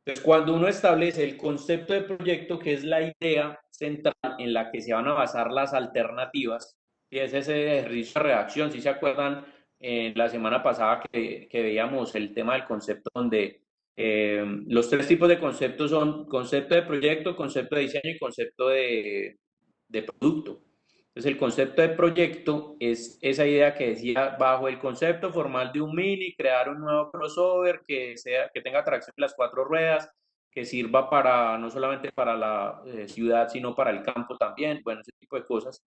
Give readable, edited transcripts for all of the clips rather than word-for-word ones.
Entonces, cuando uno establece el concepto de proyecto, que es la idea central en la que se van a basar las alternativas, y es ese ejercicio de redacción, si se acuerdan, la semana pasada que veíamos el tema del concepto donde los tres tipos de conceptos son concepto de proyecto, concepto de diseño y concepto de producto. Entonces, el concepto de proyecto es esa idea que decía, bajo el concepto formal de un Mini, crear un nuevo crossover que tenga tracción en las cuatro ruedas, que sirva para no solamente para la ciudad, sino para el campo también, bueno, ese tipo de cosas.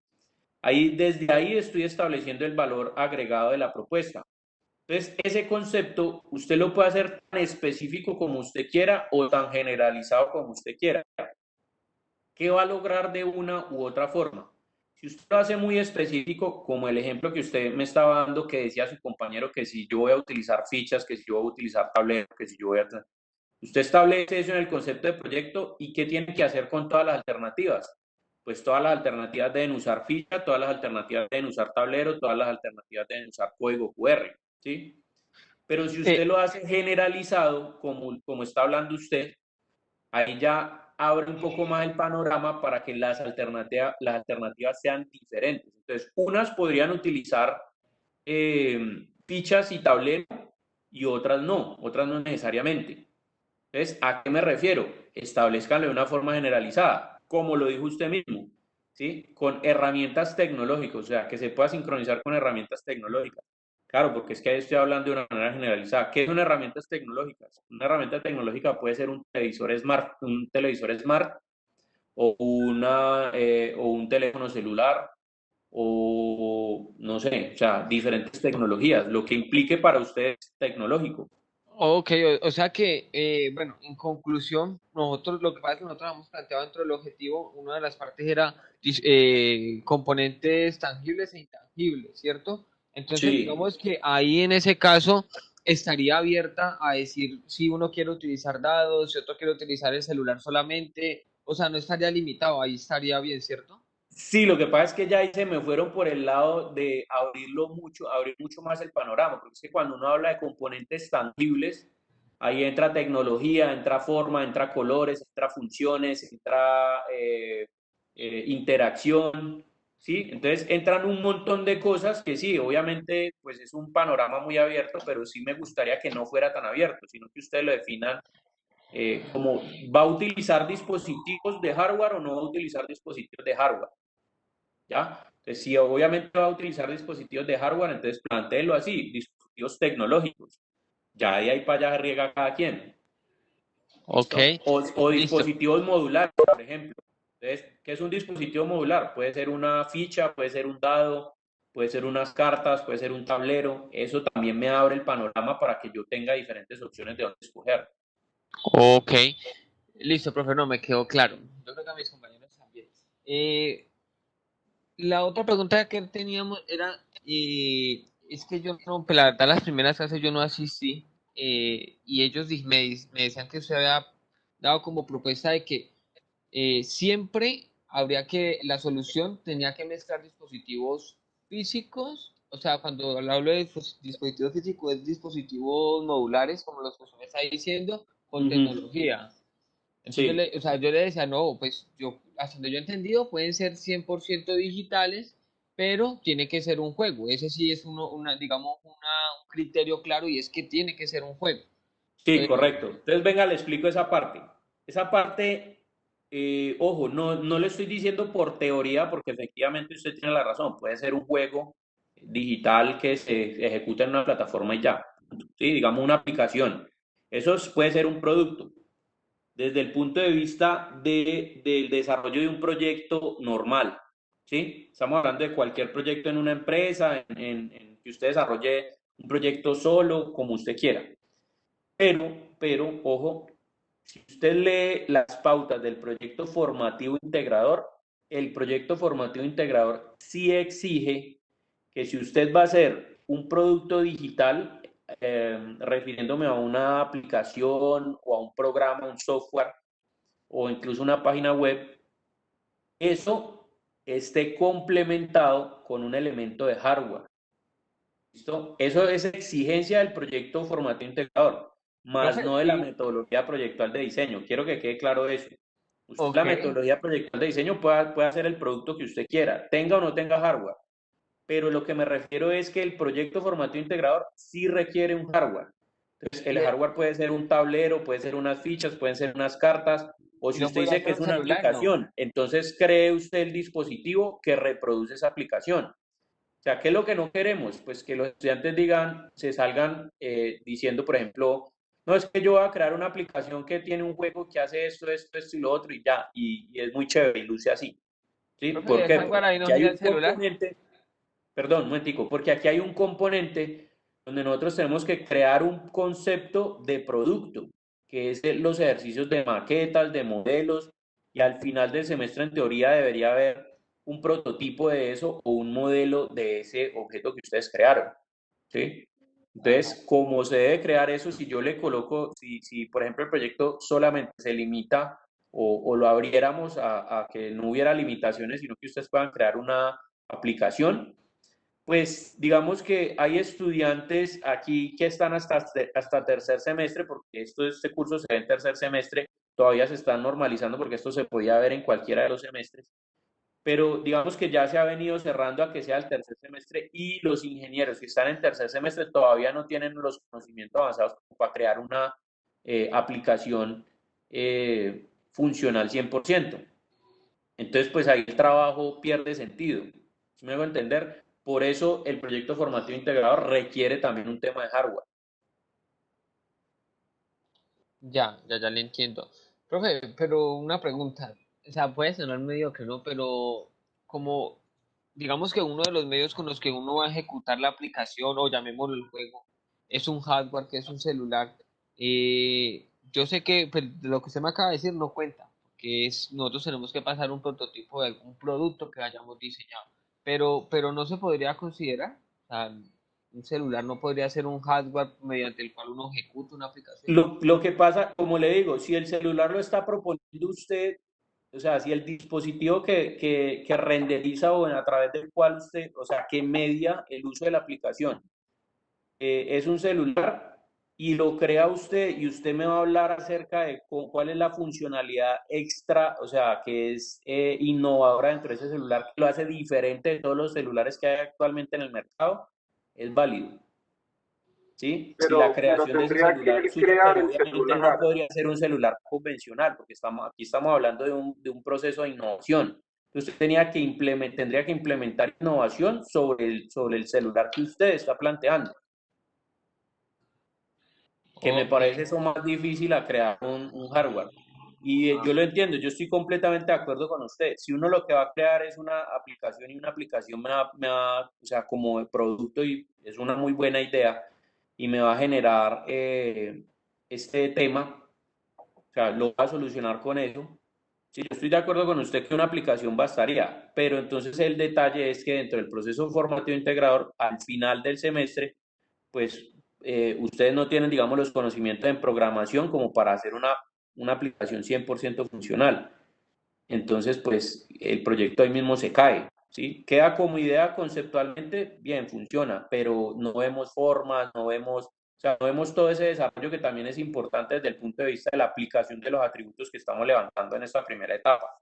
Desde ahí estoy estableciendo el valor agregado de la propuesta. Entonces, ese concepto usted lo puede hacer tan específico como usted quiera o tan generalizado como usted quiera. ¿Qué va a lograr de una u otra forma? Si usted lo hace muy específico, como el ejemplo que usted me estaba dando, que decía su compañero que si yo voy a utilizar fichas, que si yo voy a utilizar tableros, que si yo voy a... Usted establece eso en el concepto de proyecto y ¿qué tiene que hacer con todas las alternativas? Pues todas las alternativas deben usar ficha, todas las alternativas deben usar tablero, todas las alternativas deben usar código QR, ¿sí? Pero si usted Eh, lo hace generalizado, como está hablando usted, ahí ya abre un poco más el panorama para que las alternativas sean diferentes. Entonces, unas podrían utilizar fichas y tableros y otras no necesariamente. Entonces, ¿a qué me refiero? Establezcanlo de una forma generalizada, como lo dijo usted mismo, ¿sí? Con herramientas tecnológicas, o sea, que se pueda sincronizar con herramientas tecnológicas. Claro, porque es que ahí estoy hablando de una manera generalizada. ¿Qué son herramientas tecnológicas? Una herramienta tecnológica puede ser un televisor smart o un teléfono celular o no sé, o sea, diferentes tecnologías, lo que implique para ustedes tecnológico. ok, o sea que, bueno, en conclusión, nosotros lo que pasa es que nosotros hemos planteado dentro del objetivo, una de las partes era componentes tangibles e intangibles, ¿cierto? Entonces, Sí, digamos que ahí en ese caso estaría abierta a decir si uno quiere utilizar dados, si otro quiere utilizar el celular solamente, o sea, no estaría limitado, ahí estaría bien, ¿cierto? sí, lo que pasa es que ya ahí se me fueron por el lado de abrir mucho más el panorama, porque es que cuando uno habla de componentes tangibles, ahí entra tecnología, entra forma, entra colores, entra funciones, entra interacción, ¿sí? Entonces entran un montón de cosas que sí, obviamente, pues es un panorama muy abierto, pero sí me gustaría que no fuera tan abierto, sino que ustedes lo definan como va a utilizar dispositivos de hardware o no va a utilizar dispositivos de hardware. ¿Ya? Entonces, si obviamente va a utilizar dispositivos de hardware, entonces plantéelo así, dispositivos tecnológicos. Ya de ahí para allá riega cada quien. Ok, ¿Listo? O listo. dispositivos modulares, por ejemplo. Entonces, ¿qué es un dispositivo modular? Puede ser una ficha, puede ser un dado, puede ser unas cartas, puede ser un tablero. Eso también me abre el panorama para que yo tenga diferentes opciones de dónde escoger. Ok, listo, profe, no me quedó claro. Yo creo que a mis compañeros también. Eh, la otra pregunta que teníamos era, es que yo no, pues, la verdad, las primeras clases yo no asistí, y ellos me decían que usted había dado como propuesta de que siempre habría que, la solución tenía que mezclar dispositivos físicos, o sea, cuando hablo de dispositivos físicos es dispositivos modulares, como los que usted me está diciendo, con Ujú. tecnología. Entonces Sí, o sea, yo le decía, no, pues yo, hasta donde yo he entendido, pueden ser 100% digitales, pero tiene que ser un juego. Ese sí es digamos, un criterio claro y es que tiene que ser un juego. sí, Entonces, correcto. Entonces, venga, le explico esa parte. Esa parte, ojo, no le estoy diciendo por teoría, porque efectivamente usted tiene la razón. Puede ser un juego digital que se ejecuta en una plataforma y ya. Sí, digamos una aplicación. Puede ser un producto. Desde el punto de vista del desarrollo de un proyecto normal, ¿sí? Estamos hablando de cualquier proyecto en una empresa, en que usted desarrolle un proyecto solo, como usted quiera. Ojo, si usted lee las pautas del proyecto formativo integrador, el proyecto formativo integrador sí exige que si usted va a hacer un producto digital, refiriéndome a una aplicación o a un programa, un software o incluso una página web, eso esté complementado con un elemento de hardware. ¿Listo? Eso es exigencia del proyecto formativo integrador. más Profe, no de la y, metodología proyectual de diseño. Quiero que quede claro eso. Usted ok, la metodología proyectual de diseño puede hacer el producto que usted quiera, tenga o no tenga hardware, pero lo que me refiero es que el proyecto formativo integrador sí requiere un hardware. Entonces, el y, hardware puede ser un tablero, puede ser unas fichas, pueden ser unas cartas, o y si no usted podría dice que ser es un una celular, ¿no? aplicación, entonces cree usted el dispositivo que reproduce esa aplicación. O sea, ¿qué es lo que no queremos? Pues que los estudiantes digan, se salgan diciendo, por ejemplo, no es que yo voy a crear una aplicación que tiene un juego que hace esto, esto, esto y lo otro y ya, y es muy chévere y luce así. ¿Sí? Profe, ¿Por ¿el qué? hardware Porque ahí no aquí hay sería un el celular? componente, perdón, un momentico, porque aquí hay un componente donde nosotros tenemos que crear un concepto de producto, que es los ejercicios de maquetas, de modelos, y al final del semestre en teoría debería haber un prototipo de eso o un modelo de ese objeto que ustedes crearon, ¿sí? Entonces, ¿cómo se debe crear eso? Si yo le coloco, si por ejemplo el proyecto solamente se limita o lo abriéramos a que no hubiera limitaciones, sino que ustedes puedan crear una aplicación, pues digamos que hay estudiantes aquí que están hasta tercer semestre, porque este curso se ve en tercer semestre, todavía se están normalizando porque esto se podía ver en cualquiera de los semestres, pero digamos que ya se ha venido cerrando a que sea el tercer semestre y los ingenieros que están en tercer semestre todavía no tienen los conocimientos avanzados para crear una aplicación funcional 100%. Entonces, pues ahí el trabajo pierde sentido. ¿Sí me hago entender? Por eso el proyecto formativo integrador requiere también un tema de hardware. Ya le entiendo. Profe, pero una pregunta, o sea, puede sonar medio que no, pero como, digamos que uno de los medios con los que uno va a ejecutar la aplicación o llamémoslo el juego, es un hardware, que es un celular, yo sé que pues, lo que usted me acaba de decir no cuenta, porque nosotros tenemos que pasar un prototipo de algún producto que hayamos diseñado, pero no se podría considerar, o sea, un celular no podría ser un hardware mediante el cual uno ejecuta una aplicación. Lo que pasa, como le digo, si el celular lo está proponiendo usted, o sea, si el dispositivo que renderiza o a través del cual usted, o sea, que media el uso de la aplicación, es un celular y lo crea usted y usted me va a hablar acerca de cuál es la funcionalidad extra, o sea, que es innovadora dentro de ese celular, que lo hace diferente de todos los celulares que hay actualmente en el mercado, es válido. ¿Sí? Si la Pero creación de ese tendría que celular él suya, crear pues el obviamente no celular. podría ser un celular convencional, porque aquí estamos hablando de un proceso de innovación. Entonces tendría que implementar innovación sobre el celular que usted está planteando, que me Ok, parece eso más difícil a crear un hardware. Y yo lo entiendo, yo estoy completamente de acuerdo con usted. Si uno lo que va a crear es una aplicación y una aplicación o sea, como producto y es una muy buena idea y me va a generar este tema, o sea, lo va a solucionar con eso. Sí, yo estoy de acuerdo con usted que una aplicación bastaría, pero entonces el detalle es que dentro del proceso formativo integrador, al final del semestre, pues ustedes no tienen, digamos, los conocimientos en programación como para hacer una aplicación 100% funcional. Entonces, pues el proyecto ahí mismo se cae, ¿sí? Queda como idea conceptualmente, bien, funciona, pero no vemos formas, no vemos, o sea, no vemos todo ese desarrollo que también es importante desde el punto de vista de la aplicación de los atributos que estamos levantando en esta primera etapa.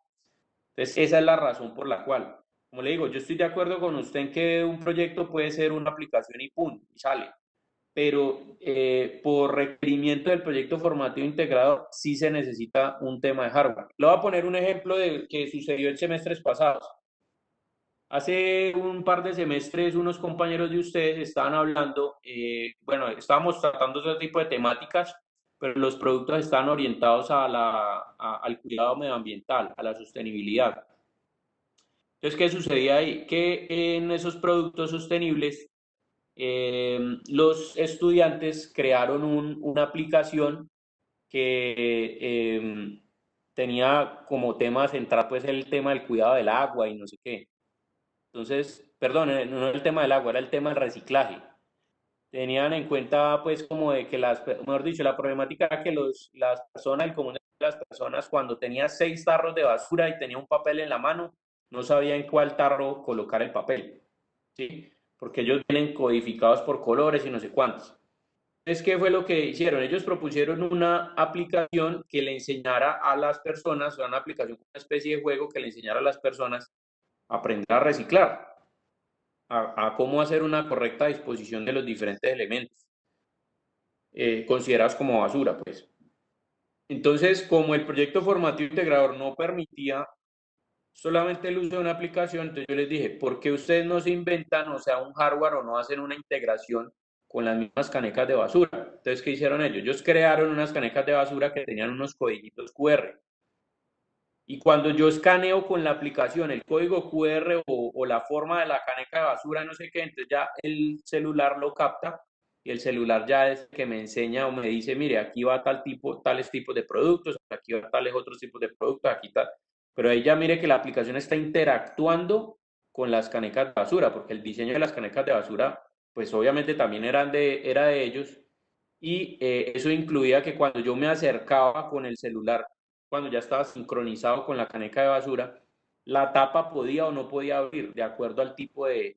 Entonces, esa es la razón por la cual, como le digo, yo estoy de acuerdo con usted en que un proyecto puede ser una aplicación y pum, y sale, pero por requerimiento del proyecto formativo integrador sí se necesita un tema de hardware. Le voy a poner un ejemplo de que sucedió en semestres pasados. Hace un par de semestres unos compañeros de ustedes estaban hablando, bueno, estábamos tratando ese tipo de temáticas, pero los productos están orientados al cuidado medioambiental, a la sostenibilidad. Entonces, ¿qué sucedía ahí? Que en esos productos sostenibles los estudiantes crearon una aplicación que tenía como tema central pues el tema del cuidado del agua y no sé qué. Entonces, perdón, no era el tema del agua, era el tema del reciclaje. Tenían en cuenta pues como de que mejor dicho, la problemática era que las personas, el común de las personas cuando tenía 6 tarros de basura y tenía un papel en la mano, no sabía en cuál tarro colocar el papel, ¿sí? Porque ellos vienen codificados por colores y no sé cuántos. Entonces, ¿qué fue lo que hicieron? Ellos propusieron una aplicación que le enseñara a las personas, una aplicación, una especie de juego que le enseñara a las personas a aprender a reciclar, a cómo hacer una correcta disposición de los diferentes elementos considerados como basura, pues. Entonces, como el proyecto formativo integrador no permitía solamente el uso de una aplicación, entonces yo les dije, ¿por qué ustedes no se inventan, o sea, un hardware o no hacen una integración con las mismas canecas de basura? Entonces, ¿qué hicieron ellos? Ellos crearon unas canecas de basura que tenían unos códigos QR. Y cuando yo escaneo con la aplicación el código QR o la forma de la caneca de basura, no sé qué, entonces ya el celular lo capta y el celular ya es el que me enseña o me dice, mire, aquí va tal tipo, tales tipos de productos, aquí va tales otros tipos de productos, aquí tal. Pero ahí ya mire que la aplicación está interactuando con las canecas de basura, porque el diseño de las canecas de basura, pues obviamente también era de ellos, y eso incluía que cuando yo me acercaba con el celular, cuando ya estaba sincronizado con la caneca de basura, la tapa podía o no podía abrir de acuerdo al tipo de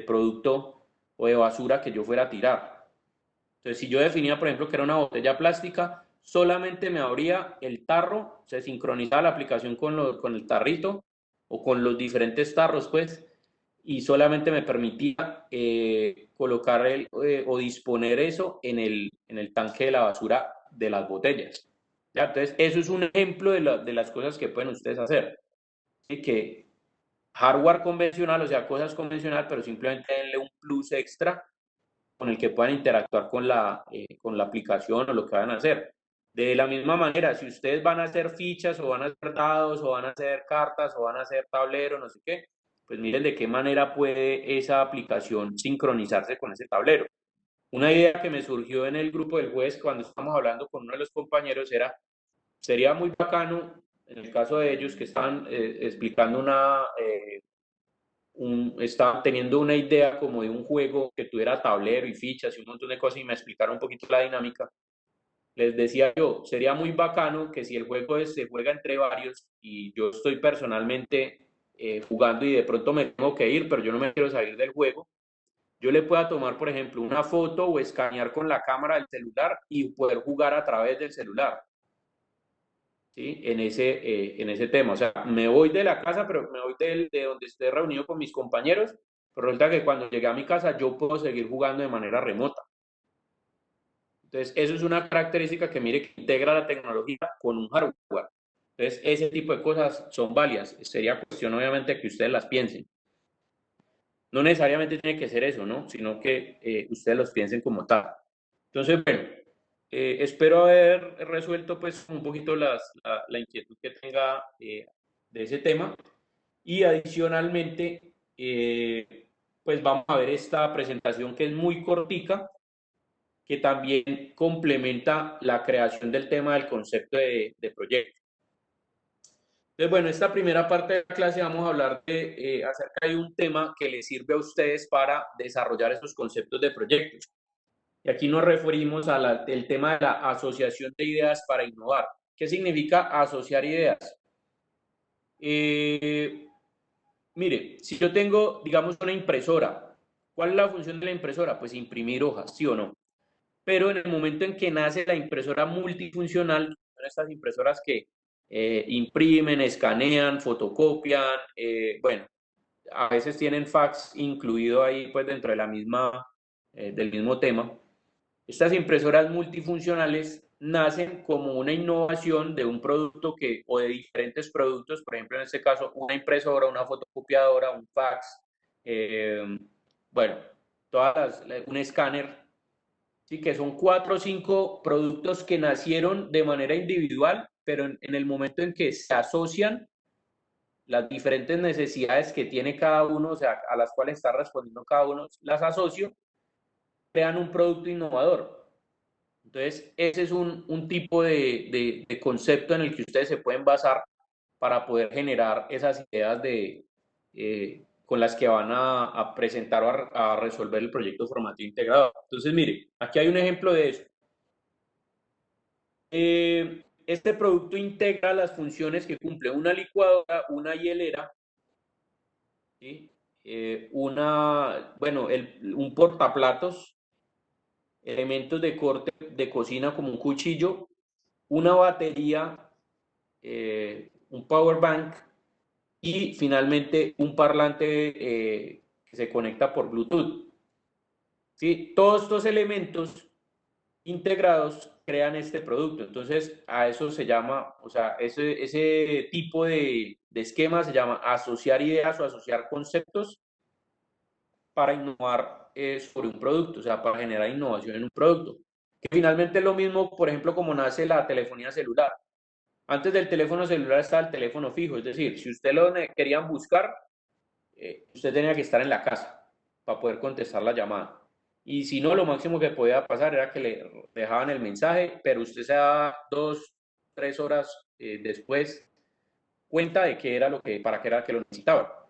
producto o de basura que yo fuera a tirar. Entonces, si yo definía, por ejemplo, que era una botella plástica, solamente me abría el tarro, se sincronizaba la aplicación con el tarrito o con los diferentes tarros, pues, y solamente me permitía colocar o disponer eso en el tanque de la basura de las botellas. ¿Ya? Entonces, eso es un ejemplo de las cosas que pueden ustedes hacer. ¿Sí? Que hardware convencional, o sea, cosas convencional, pero simplemente denle un plus extra con el que puedan interactuar con la aplicación o lo que van a hacer. De la misma manera, si ustedes van a hacer fichas o van a hacer dados o van a hacer cartas o van a hacer tablero, no sé qué, pues miren de qué manera puede esa aplicación sincronizarse con ese tablero. Una idea que me surgió en el grupo del jueves cuando estábamos hablando con uno de los compañeros era, sería muy bacano, en el caso de ellos que están explicando estaba teniendo una idea como de un juego que tuviera tablero y fichas y un montón de cosas y me explicaron un poquito la dinámica. Les decía yo, sería muy bacano que si el juego se juega entre varios y yo estoy personalmente jugando y de pronto me tengo que ir, pero yo no me quiero salir del juego, yo le pueda tomar, por ejemplo, una foto o escanear con la cámara del celular y poder jugar a través del celular. ¿Sí? En ese tema. O sea, me voy de la casa, pero me voy de donde esté reunido con mis compañeros, pero resulta que cuando llegué a mi casa yo puedo seguir jugando de manera remota. Entonces, eso es una característica que mire que integra la tecnología con un hardware. Entonces, ese tipo de cosas son válidas. Sería cuestión, obviamente, que ustedes las piensen. No necesariamente tiene que ser eso, ¿no? Sino que ustedes los piensen como tal. Entonces, bueno, espero haber resuelto pues un poquito la inquietud que tenga de ese tema y adicionalmente pues vamos a ver esta presentación que es muy cortica, que también complementa la creación del tema del concepto de proyecto. Entonces, bueno, esta primera parte de la clase vamos a hablar acerca de un tema que les sirve a ustedes para desarrollar esos conceptos de proyectos. Y aquí nos referimos al tema de la asociación de ideas para innovar. ¿Qué significa asociar ideas? Eh, Mire, si yo tengo, digamos, una impresora, ¿cuál es la función de la impresora? Pues imprimir hojas, ¿sí o no? Pero en el momento en que nace la impresora multifuncional, son estas impresoras que imprimen, escanean, fotocopian, bueno, a veces tienen fax incluido ahí, pues dentro de del mismo tema. Estas impresoras multifuncionales nacen como una innovación de un producto o de diferentes productos, por ejemplo, en este caso, una impresora, una fotocopiadora, un fax, eh, bueno, un escáner, sí, que son 4 o 5 productos que nacieron de manera individual, pero en el momento en que se asocian las diferentes necesidades que tiene cada uno, o sea, a las cuales está respondiendo cada uno, las asocio, crean un producto innovador. Entonces, ese es un tipo de concepto en el que ustedes se pueden basar para poder generar esas ideas con las que van a presentar o a resolver el proyecto formativo integrado. Entonces, mire, aquí hay un ejemplo de eso. Este producto integra las funciones que cumple una licuadora, una hielera, ¿sí? Bueno, un portaplatos, elementos de corte de cocina como un cuchillo, una batería, un power bank y finalmente un parlante que se conecta por Bluetooth. ¿Sí? Todos estos elementos integrados crean este producto. Entonces, a eso se llama, o sea, ese tipo de esquema se llama asociar ideas o asociar conceptos para innovar sobre un producto, o sea, para generar innovación en un producto. Que finalmente es lo mismo, por ejemplo, como nace la telefonía celular. Antes del teléfono celular estaba el teléfono fijo, es decir, si usted lo querían buscar, usted tenía que estar en la casa para poder contestar la llamada. Y si no, lo máximo que podía pasar era que le dejaban el mensaje, pero usted se daba 2, 3 horas después cuenta de qué era lo que, para qué era que lo necesitaba.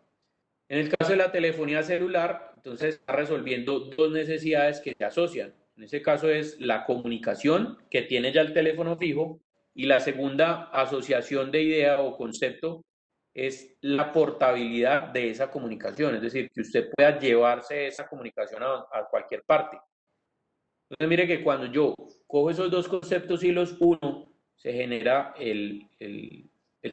En el caso de la telefonía celular, entonces está resolviendo dos necesidades que se asocian. En ese caso es la comunicación que tiene ya el teléfono fijo y la segunda asociación de idea o concepto es la portabilidad de esa comunicación, es decir, que usted pueda llevarse esa comunicación a cualquier parte. Entonces mire que cuando yo cojo esos dos conceptos y los uno, se genera el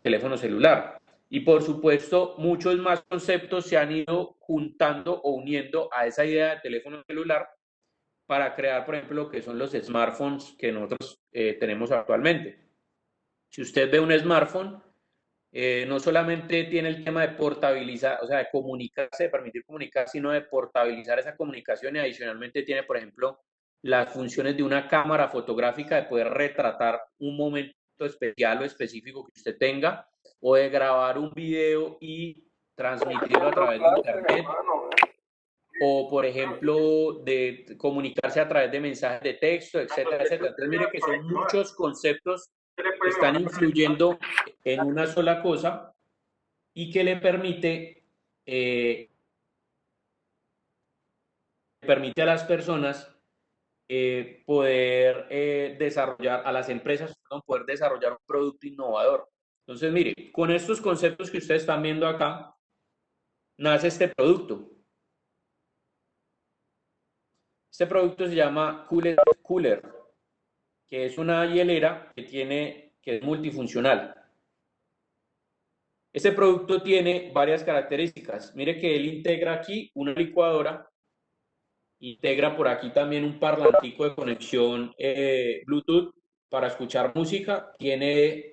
teléfono celular. Y por supuesto, muchos más conceptos se han ido juntando o uniendo a esa idea de teléfono celular para crear, por ejemplo, lo que son los smartphones que nosotros tenemos actualmente. Si usted ve un smartphone, no solamente tiene el tema de portabilizar, o sea, de comunicarse, de permitir comunicar, sino de portabilizar esa comunicación y adicionalmente tiene, por ejemplo, las funciones de una cámara fotográfica de poder retratar un momento especial o específico que usted tenga o de grabar un video y transmitirlo a través de internet o, por ejemplo, de comunicarse a través de mensajes de texto, etcétera, etcétera. Entonces, mire que son muchos conceptos que están influyendo en una sola cosa y que le permite a las personas poder desarrollar, a las empresas, perdón, poder desarrollar un producto innovador. Entonces, mire, con estos conceptos que ustedes están viendo acá, nace este producto. Este producto se llama Cooler, que es una hielera que es multifuncional. Este producto tiene varias características. Mire que él integra aquí una licuadora, integra por aquí también un parlantico de conexión Bluetooth para escuchar música, tiene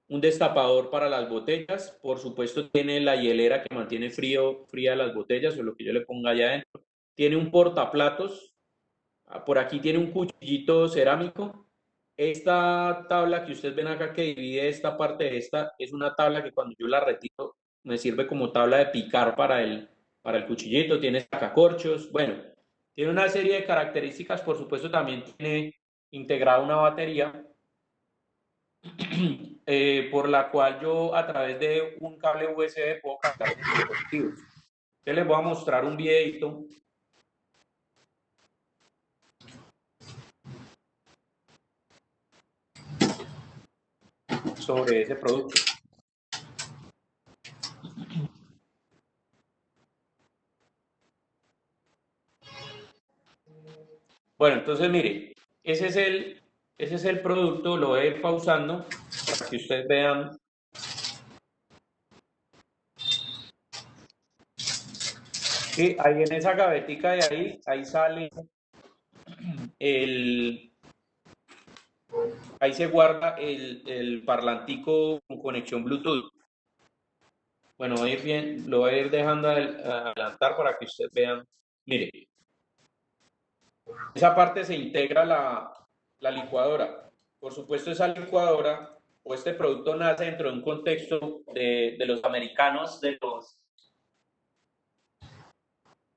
un destapador para las botellas, por supuesto tiene la hielera que mantiene fría las botellas o lo que yo le ponga allá adentro, tiene un portaplatos, por aquí tiene un cuchillito cerámico. Esta tabla que ustedes ven acá que divide esta parte de esta es una tabla que cuando yo la retiro me sirve como tabla de picar para el cuchillito, tiene sacacorchos, bueno, tiene una serie de características, por supuesto también tiene integrada una batería por la cual yo a través de un cable USB puedo cargar mis dispositivos. Entonces les voy a mostrar un videito sobre ese producto. Bueno, entonces mire, ese es el producto, lo voy a ir pausando para que ustedes vean. Sí, ahí en esa gavetica de ahí sale el, ahí se guarda el parlantico con conexión Bluetooth. Bueno, voy a ir bien, lo voy a ir dejando adelantar para que ustedes vean. Mire, esa parte se integra la licuadora. Por supuesto, esa licuadora o este producto nace dentro de un contexto de los americanos, de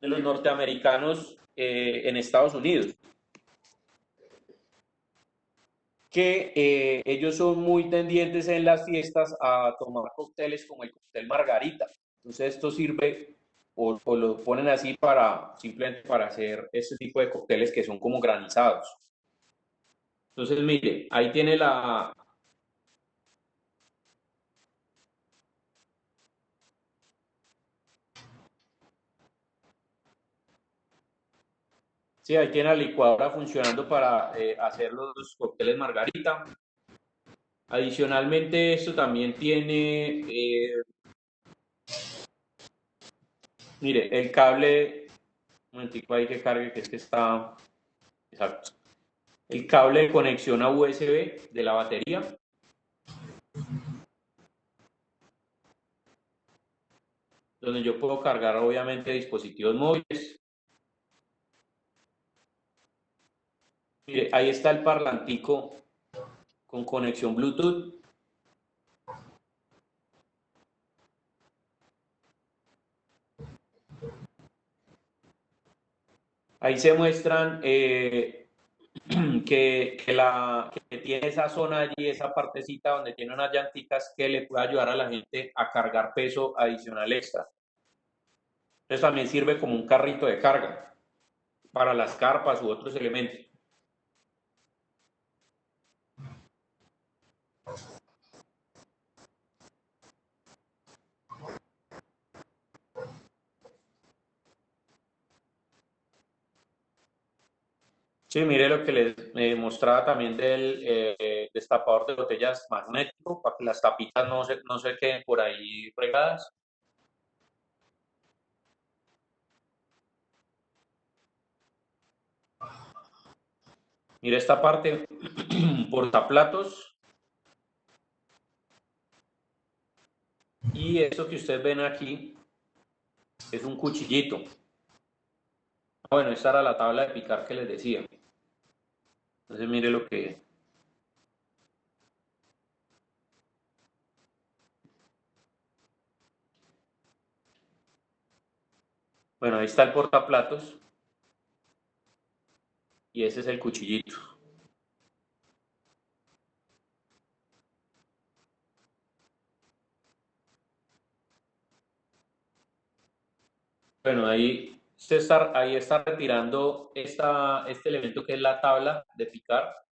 los norteamericanos en Estados Unidos, que ellos son muy tendientes en las fiestas a tomar cócteles como el cóctel Margarita. Entonces esto sirve o lo ponen así simplemente para hacer este tipo de cócteles que son como granizados. Entonces, mire, ahí tiene Sí, ahí tiene la licuadora funcionando para hacer los cócteles margarita. Adicionalmente, esto también tiene, mire, el cable, un momentico ahí que cargue, que es que está, exacto. El cable de conexión a USB de la batería. Donde yo puedo cargar obviamente dispositivos móviles. Mire, ahí está el parlantico con conexión Bluetooth. Ahí se muestran que tiene esa zona allí, esa partecita donde tiene unas llanticas que le puede ayudar a la gente a cargar peso adicional extra. Entonces también sirve como un carrito de carga para las carpas u otros elementos. Sí, mire lo que les mostraba también del destapador de botellas magnético, para que las tapitas no se queden por ahí regadas. Mire esta parte, portaplatos. Y esto que ustedes ven aquí es un cuchillito. Bueno, esta era la tabla de picar que les decía. Entonces mire lo que... Bueno, ahí está el portaplatos. Y ese es el cuchillito. Bueno, ahí está retirando este elemento que es la tabla de picar.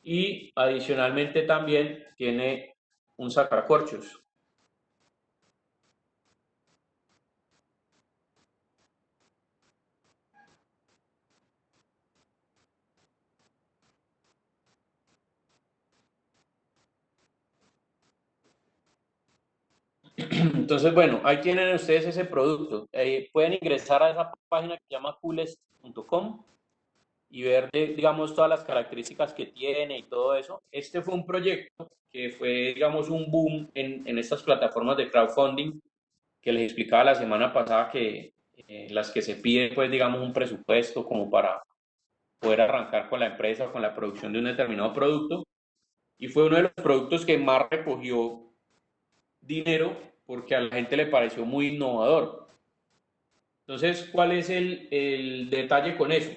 Y adicionalmente también tiene un sacacorchos. Entonces, bueno, ahí tienen ustedes ese producto. Pueden ingresar a esa página que se llama coolest.com y ver, digamos, todas las características que tiene y todo eso. Este fue un proyecto que fue, digamos, un boom en estas plataformas de crowdfunding que les explicaba la semana pasada que las que se pide, pues, digamos, un presupuesto como para poder arrancar con la empresa o con la producción de un determinado producto. Y fue uno de los productos que más recogió dinero porque a la gente le pareció muy innovador. Entonces, ¿cuál es el detalle con eso?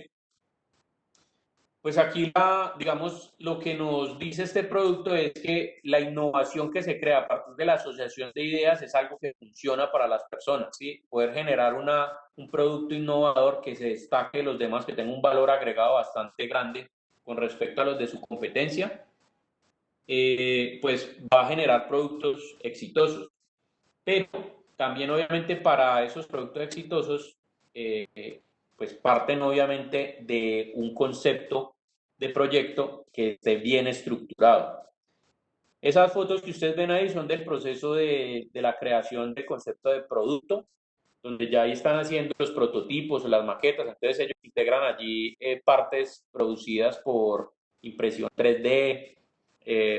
Pues aquí, digamos, lo que nos dice este producto es que la innovación que se crea a partir de la asociación de ideas es algo que funciona para las personas, ¿sí? Poder generar un producto innovador que se destaque de los demás, que tenga un valor agregado bastante grande con respecto a los de su competencia, pues va a generar productos exitosos. Pero también obviamente para esos productos exitosos, pues parten obviamente de un concepto de proyecto que esté bien estructurado. Esas fotos que ustedes ven ahí son del proceso de la creación del concepto de producto, donde ya ahí están haciendo los prototipos, las maquetas, entonces ellos integran allí partes producidas por impresión 3D,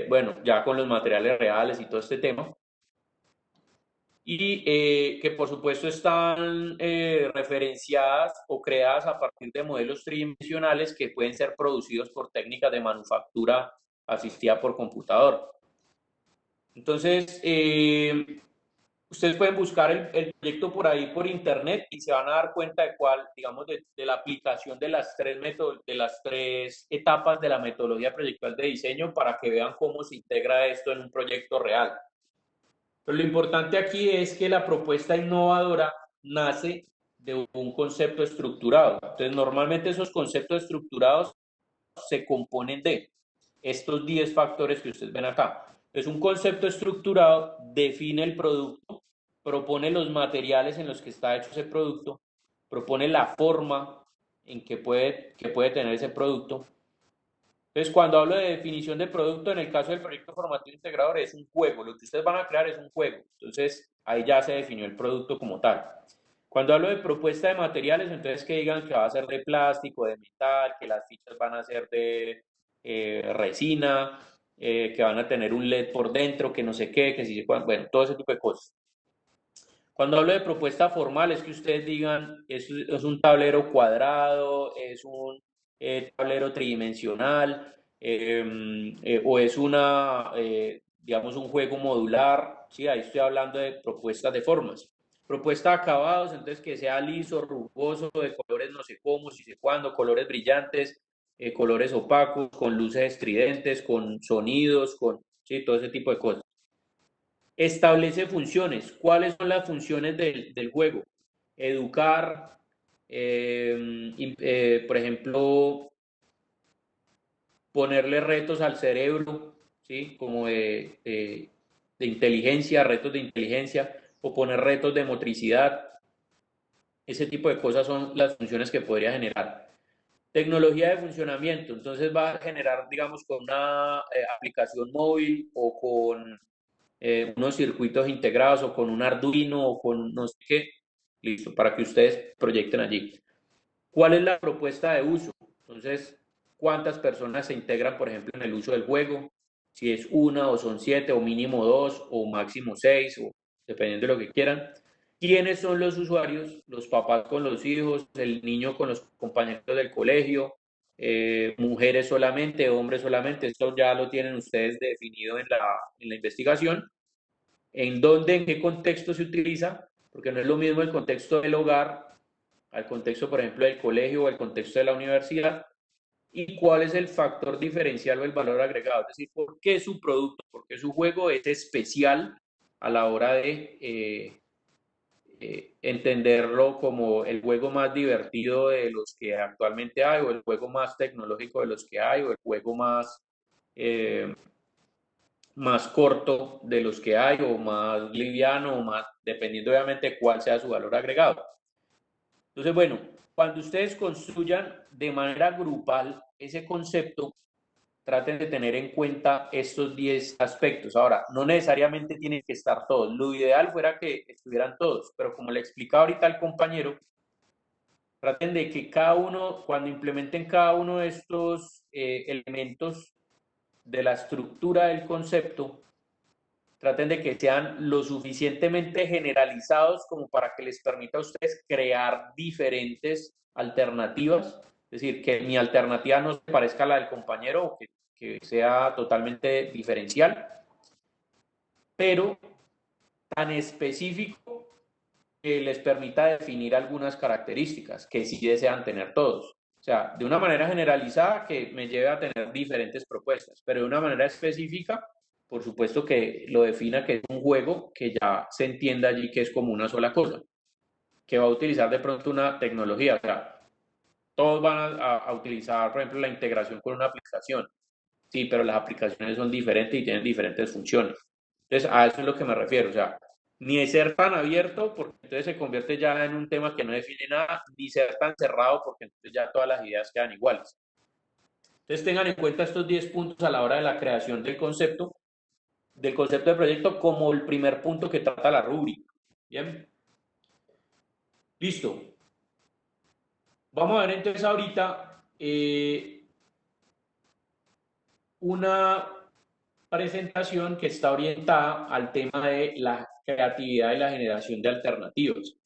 bueno, ya con los materiales reales y todo este tema y que por supuesto están referenciadas o creadas a partir de modelos tridimensionales que pueden ser producidos por técnicas de manufactura asistida por computador. Entonces, ustedes pueden buscar el proyecto por ahí por internet y se van a dar cuenta de cuál, digamos, de la aplicación de de las tres etapas de la metodología proyectual de diseño para que vean cómo se integra esto en un proyecto real. Pero lo importante aquí es que la propuesta innovadora nace de un concepto estructurado. Entonces, normalmente esos conceptos estructurados se componen de estos 10 factores que ustedes ven acá. Entonces, un concepto estructurado define el producto, propone los materiales en los que está hecho ese producto, propone la forma en que puede tener ese producto. Entonces, cuando hablo de definición de producto, en el caso del proyecto formativo integrador, es un juego. Lo que ustedes van a crear es un juego. Entonces, ahí ya se definió el producto como tal. Cuando hablo de propuesta de materiales, entonces que digan que va a ser de plástico, de metal, que las fichas van a ser de resina, que van a tener un LED por dentro, que no sé qué, que si se puedan, bueno, todo ese tipo de cosas. Cuando hablo de propuesta formal, es que ustedes digan, es un tablero cuadrado, es un tablero tridimensional, o es digamos, un juego modular, ¿sí? Ahí estoy hablando de propuestas de formas. Propuesta de acabados, entonces que sea liso, rugoso, de colores no sé cómo, si sé cuándo, colores brillantes, colores opacos, con luces estridentes, con sonidos, con, sí, todo ese tipo de cosas. Establece funciones. ¿Cuáles son las funciones del juego? Educar, por ejemplo, ponerle retos al cerebro, ¿sí? Como de inteligencia, retos de inteligencia, o poner retos de motricidad. Ese tipo de cosas son las funciones que podría generar. Tecnología de funcionamiento, entonces va a generar, digamos, con una aplicación móvil o con unos circuitos integrados o con un Arduino o con no sé qué, listo, para que ustedes proyecten allí. ¿Cuál es la propuesta de uso? Entonces, ¿cuántas personas se integran, por ejemplo, en el uso del juego? Si es una o son 7 o mínimo 2 o máximo 6 o dependiendo de lo que quieran. ¿Quiénes son los usuarios? Los papás con los hijos, el niño con los compañeros del colegio, mujeres solamente, hombres solamente. Esto ya lo tienen ustedes definido en la investigación. ¿En dónde, en qué contexto se utiliza? Porque no es lo mismo el contexto del hogar al contexto, por ejemplo, del colegio o el contexto de la universidad, y cuál es el factor diferencial o el valor agregado, es decir, por qué su producto, por qué su juego es especial a la hora de entenderlo como el juego más divertido de los que actualmente hay, o el juego más tecnológico de los que hay, o el juego eh, más corto de los que hay, o más liviano, o más, dependiendo obviamente cuál sea su valor agregado. Entonces, bueno, cuando ustedes construyan de manera grupal ese concepto, traten de tener en cuenta estos 10 aspectos. Ahora, no necesariamente tienen que estar todos. Lo ideal fuera que estuvieran todos, pero como le explicaba ahorita al compañero, traten de que cada uno, cuando implementen cada uno de estos elementos de la estructura del concepto, traten de que sean lo suficientemente generalizados como para que les permita a ustedes crear diferentes alternativas, es decir, que mi alternativa no se parezca a la del compañero o que sea totalmente diferencial, pero tan específico que les permita definir algunas características que sí desean tener todos. O sea, de una manera generalizada que me lleve a tener diferentes propuestas, pero de una manera específica, por supuesto que lo defina que es un juego que ya se entienda allí que es como una sola cosa, que va a utilizar de pronto una tecnología. O sea, todos van a utilizar, por ejemplo, la integración con una aplicación. Sí, pero las aplicaciones son diferentes y tienen diferentes funciones. Entonces, a eso es lo que me refiero. O sea, ni es ser tan abierto, porque entonces se convierte ya en un tema que no define nada, ni ser tan cerrado, porque entonces ya todas las ideas quedan iguales. Entonces, tengan en cuenta estos 10 puntos a la hora de la creación del concepto de proyecto, como el primer punto que trata la rúbrica. Bien, listo. Vamos a ver entonces ahorita una presentación que está orientada al tema de la creatividad y la generación de alternativas.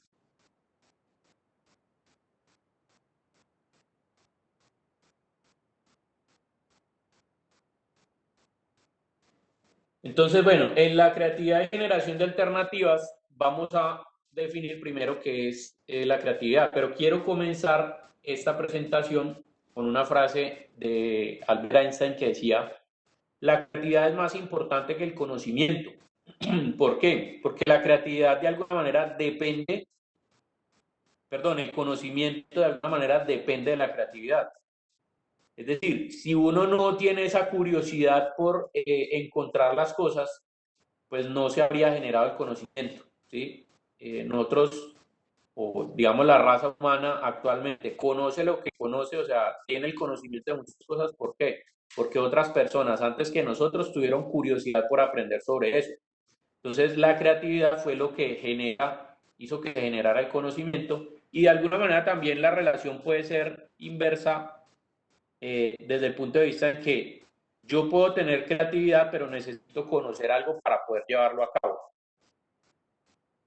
Entonces, bueno, en la creatividad y generación de alternativas vamos a definir primero qué es la creatividad, pero quiero comenzar esta presentación con una frase de Albert Einstein que decía, la creatividad es más importante que el conocimiento. ¿Por qué? Porque la creatividad de alguna manera depende, perdón, el conocimiento de alguna manera depende de la creatividad. Es decir, si uno no tiene esa curiosidad por encontrar las cosas, pues no se habría generado el conocimiento, ¿sí? nosotros, o digamos la raza humana actualmente, conoce lo que conoce, o sea, tiene el conocimiento de muchas cosas. ¿Por qué? Porque otras personas antes que nosotros tuvieron curiosidad por aprender sobre eso. Entonces, la creatividad fue lo que hizo que generara el conocimiento, y de alguna manera también la relación puede ser inversa, desde el punto de vista en que yo puedo tener creatividad, pero necesito conocer algo para poder llevarlo a cabo.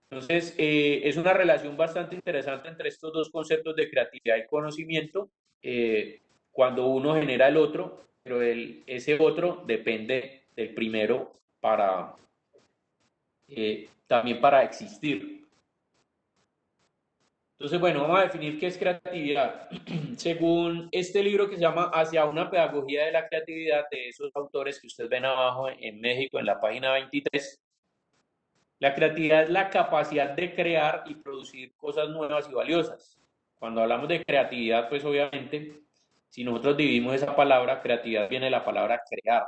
Entonces, es una relación bastante interesante entre estos dos conceptos de creatividad y conocimiento, cuando uno genera el otro, pero ese otro depende del primero también para existir. Entonces, bueno, vamos a definir qué es creatividad. Según este libro que se llama Hacia una pedagogía de la creatividad, de esos autores que ustedes ven abajo en México, en la página 23, la creatividad es la capacidad de crear y producir cosas nuevas y valiosas. Cuando hablamos de creatividad, pues obviamente, si nosotros dividimos esa palabra, creatividad viene de la palabra crear.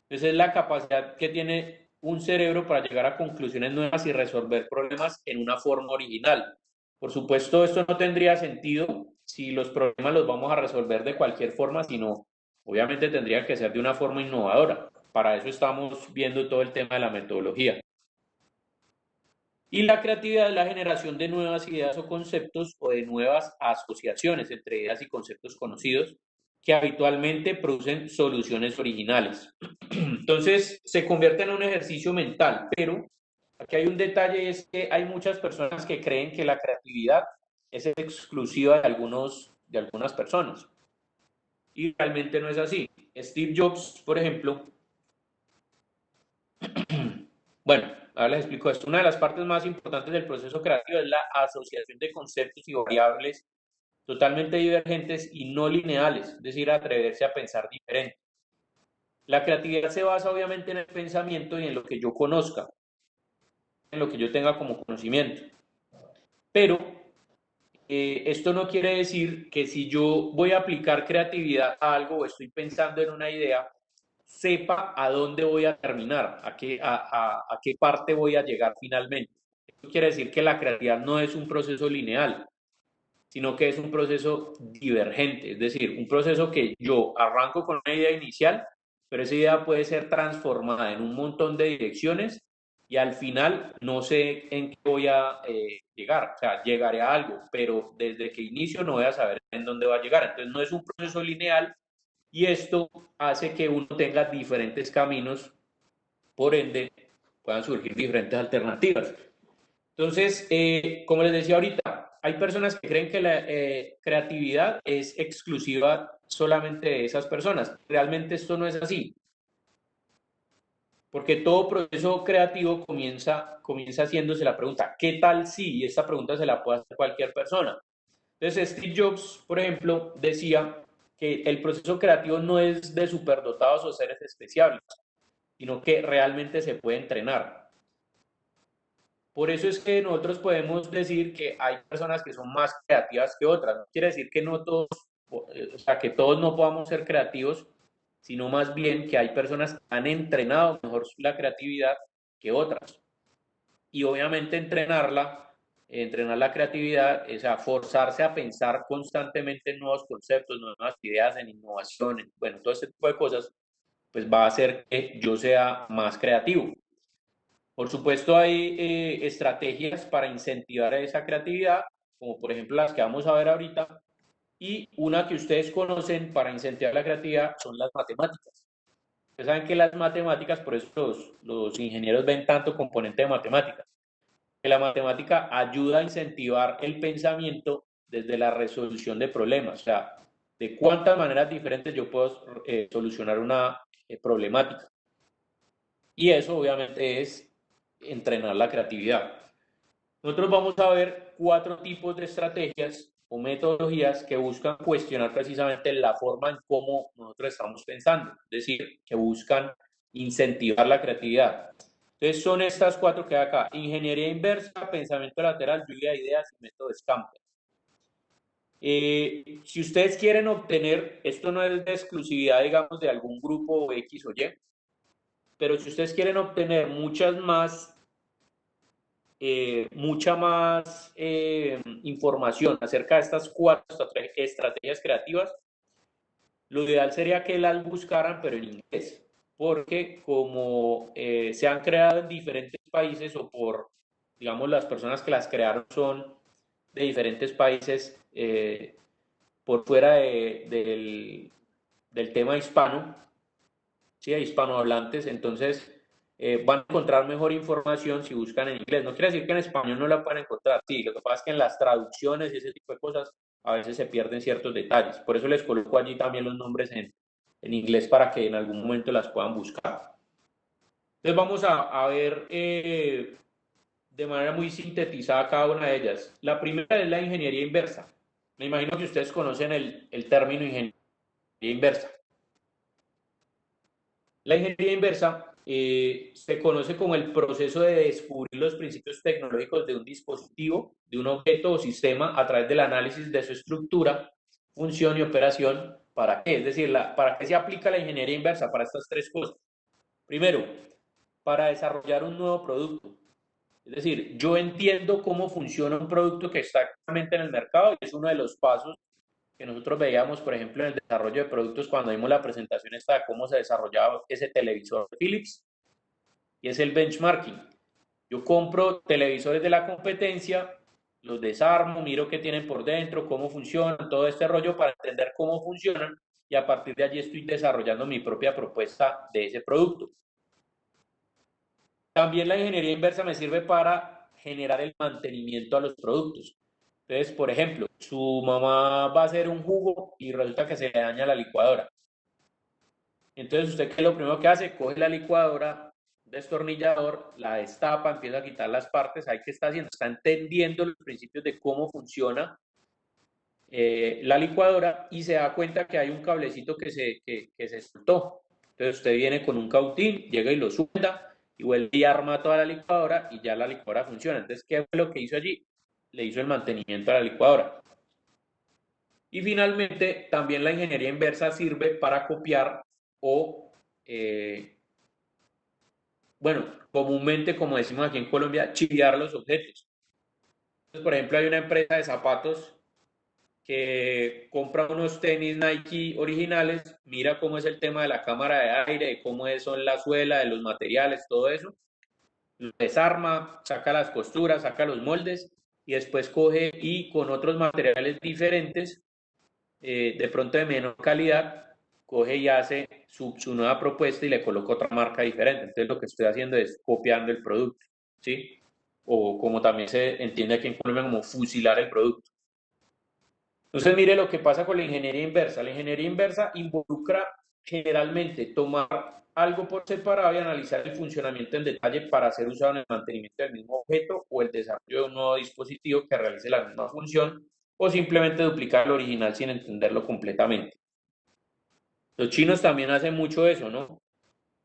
Entonces es la capacidad que tiene un cerebro para llegar a conclusiones nuevas y resolver problemas en una forma original. Por supuesto, esto no tendría sentido si los problemas los vamos a resolver de cualquier forma, sino obviamente tendría que ser de una forma innovadora. Para eso estamos viendo todo el tema de la metodología. Y la creatividad es la generación de nuevas ideas o conceptos, o de nuevas asociaciones entre ideas y conceptos conocidos, que habitualmente producen soluciones originales. Entonces, se convierte en un ejercicio mental, pero aquí hay un detalle, es que hay muchas personas que creen que la creatividad es exclusiva de algunas personas, y realmente no es así. Steve Jobs, por ejemplo, bueno, ahora les explico esto. Una de las partes más importantes del proceso creativo es la asociación de conceptos y variables totalmente divergentes y no lineales, es decir, atreverse a pensar diferente. La creatividad se basa obviamente en el pensamiento y en lo que yo conozca, en lo que yo tenga como conocimiento. Pero esto no quiere decir que si yo voy a aplicar creatividad a algo o estoy pensando en una idea, sepa a dónde voy a terminar, a qué parte voy a llegar finalmente. Esto quiere decir que la creatividad no es un proceso lineal, sino que es un proceso divergente, es decir, un proceso que yo arranco con una idea inicial, pero esa idea puede ser transformada en un montón de direcciones, y al final no sé en qué voy a llegar, o sea, llegaré a algo, pero desde que inicio no voy a saber en dónde va a llegar. Entonces no es un proceso lineal, y esto hace que uno tenga diferentes caminos, por ende puedan surgir diferentes alternativas. Entonces, como les decía ahorita, hay personas que creen que la creatividad es exclusiva solamente de esas personas. Realmente esto no es así, porque todo proceso creativo comienza haciéndose la pregunta, ¿qué tal si? Y esta pregunta se la puede hacer cualquier persona. Entonces, Steve Jobs, por ejemplo, decía que el proceso creativo no es de superdotados o seres especiales, sino que realmente se puede entrenar. Por eso es que nosotros podemos decir que hay personas que son más creativas que otras. No quiere decir que no todos, o sea, que todos no podamos ser creativos, sino más bien que hay personas que han entrenado mejor la creatividad que otras. Y obviamente entrenar la creatividad, o sea, forzarse a pensar constantemente en nuevos conceptos, nuevas ideas, en innovaciones, bueno, todo este tipo de cosas, pues va a hacer que yo sea más creativo. Por supuesto, hay estrategias para incentivar esa creatividad, como por ejemplo las que vamos a ver ahorita, y una que ustedes conocen para incentivar la creatividad son las matemáticas. Ustedes saben que las matemáticas, por eso los ingenieros ven tanto componente de matemáticas, que la matemática ayuda a incentivar el pensamiento desde la resolución de problemas, o sea, de cuántas maneras diferentes yo puedo solucionar una problemática. Y eso obviamente es entrenar la creatividad. Nosotros vamos a ver 4 tipos de estrategias o metodologías que buscan cuestionar precisamente la forma en cómo nosotros estamos pensando, es decir, que buscan incentivar la creatividad. Entonces son estas 4 que hay acá: ingeniería inversa, pensamiento lateral, lluvia de ideas y método Scamper. Si ustedes quieren obtener, esto no es de exclusividad, digamos, de algún grupo X o Y, pero si ustedes quieren obtener muchas más mucha más información acerca de estas 4 estrategias creativas, lo ideal sería que las buscaran, pero en inglés, porque como se han creado en diferentes países o por, digamos, las personas que las crearon son de diferentes países por fuera del tema hispano, ¿sí? Hispanohablantes, entonces van a encontrar mejor información si buscan en inglés. No quiere decir que en español no la puedan encontrar, sí, lo que pasa es que en las traducciones y ese tipo de cosas a veces se pierden ciertos detalles. Por eso les coloco allí también los nombres en inglés para que en algún momento las puedan buscar. Entonces vamos a ver de manera muy sintetizada cada una de ellas. La primera es la ingeniería inversa. Me imagino que ustedes conocen el término ingeniería inversa. La ingeniería inversa se conoce como el proceso de descubrir los principios tecnológicos de un dispositivo, de un objeto o sistema a través del análisis de su estructura, función y operación. ¿Para qué? Es decir, ¿para qué se aplica la ingeniería inversa? Para estas 3 cosas. Primero, para desarrollar un nuevo producto. Es decir, yo entiendo cómo funciona un producto que está actualmente en el mercado y es uno de los pasos que nosotros veíamos, por ejemplo, en el desarrollo de productos cuando vimos la presentación esta de cómo se desarrollaba ese televisor Philips, y es el benchmarking. Yo compro televisores de la competencia, los desarmo, miro qué tienen por dentro, cómo funcionan, todo este rollo para entender cómo funcionan y a partir de allí estoy desarrollando mi propia propuesta de ese producto. También la ingeniería inversa me sirve para generar el mantenimiento a los productos. Entonces, por ejemplo, su mamá va a hacer un jugo y resulta que se le daña la licuadora. Entonces, ¿usted qué es lo primero que hace? Coge la licuadora, destornillador, la destapa, empieza a quitar las partes. ¿Ahí qué está haciendo? Está entendiendo los principios de cómo funciona la licuadora y se da cuenta que hay un cablecito que se soltó. Entonces, usted viene con un cautín, llega y lo suelda y vuelve y arma toda la licuadora y ya la licuadora funciona. Entonces, ¿qué fue lo que hizo allí? Le hizo el mantenimiento a la licuadora. Y finalmente, también la ingeniería inversa sirve para copiar o, bueno, comúnmente, como decimos aquí en Colombia, chiviar los objetos. Entonces, por ejemplo, hay una empresa de zapatos que compra unos tenis Nike originales, mira cómo es el tema de la cámara de aire, de cómo son la suela, de los materiales, todo eso, lo desarma, saca las costuras, saca los moldes y después coge y con otros materiales diferentes de pronto de menor calidad, coge y hace su nueva propuesta y le coloca otra marca diferente. Entonces lo que estoy haciendo es copiando el producto, ¿sí? O como también se entiende aquí en Colombia como fusilar el producto. Entonces mire lo que pasa con la ingeniería inversa. La ingeniería inversa involucra generalmente tomar algo por separado y analizar el funcionamiento en detalle para ser usado en el mantenimiento del mismo objeto o el desarrollo de un nuevo dispositivo que realice la misma función o simplemente duplicar el original sin entenderlo completamente. Los chinos también hacen mucho eso, ¿no?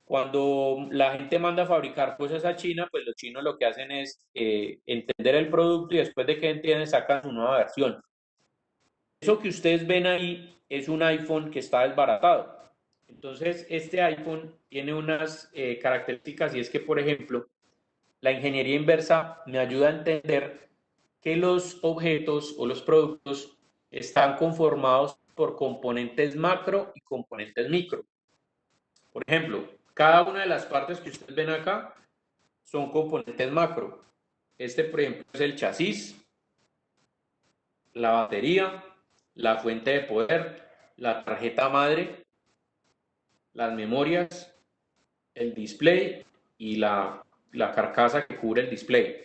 Cuando la gente manda a fabricar cosas a China, pues los chinos lo que hacen es entender el producto y después de que entienden sacan su nueva versión. Eso que ustedes ven ahí es un iPhone que está desbaratado. Entonces, este iPhone tiene unas características y es que, por ejemplo, la ingeniería inversa me ayuda a entender que los objetos o los productos están conformados por componentes macro y componentes micro. Por ejemplo, cada una de las partes que ustedes ven acá son componentes macro. Este, por ejemplo, es el chasis, la batería, la fuente de poder, la tarjeta madre, las memorias, el display y la carcasa que cubre el display.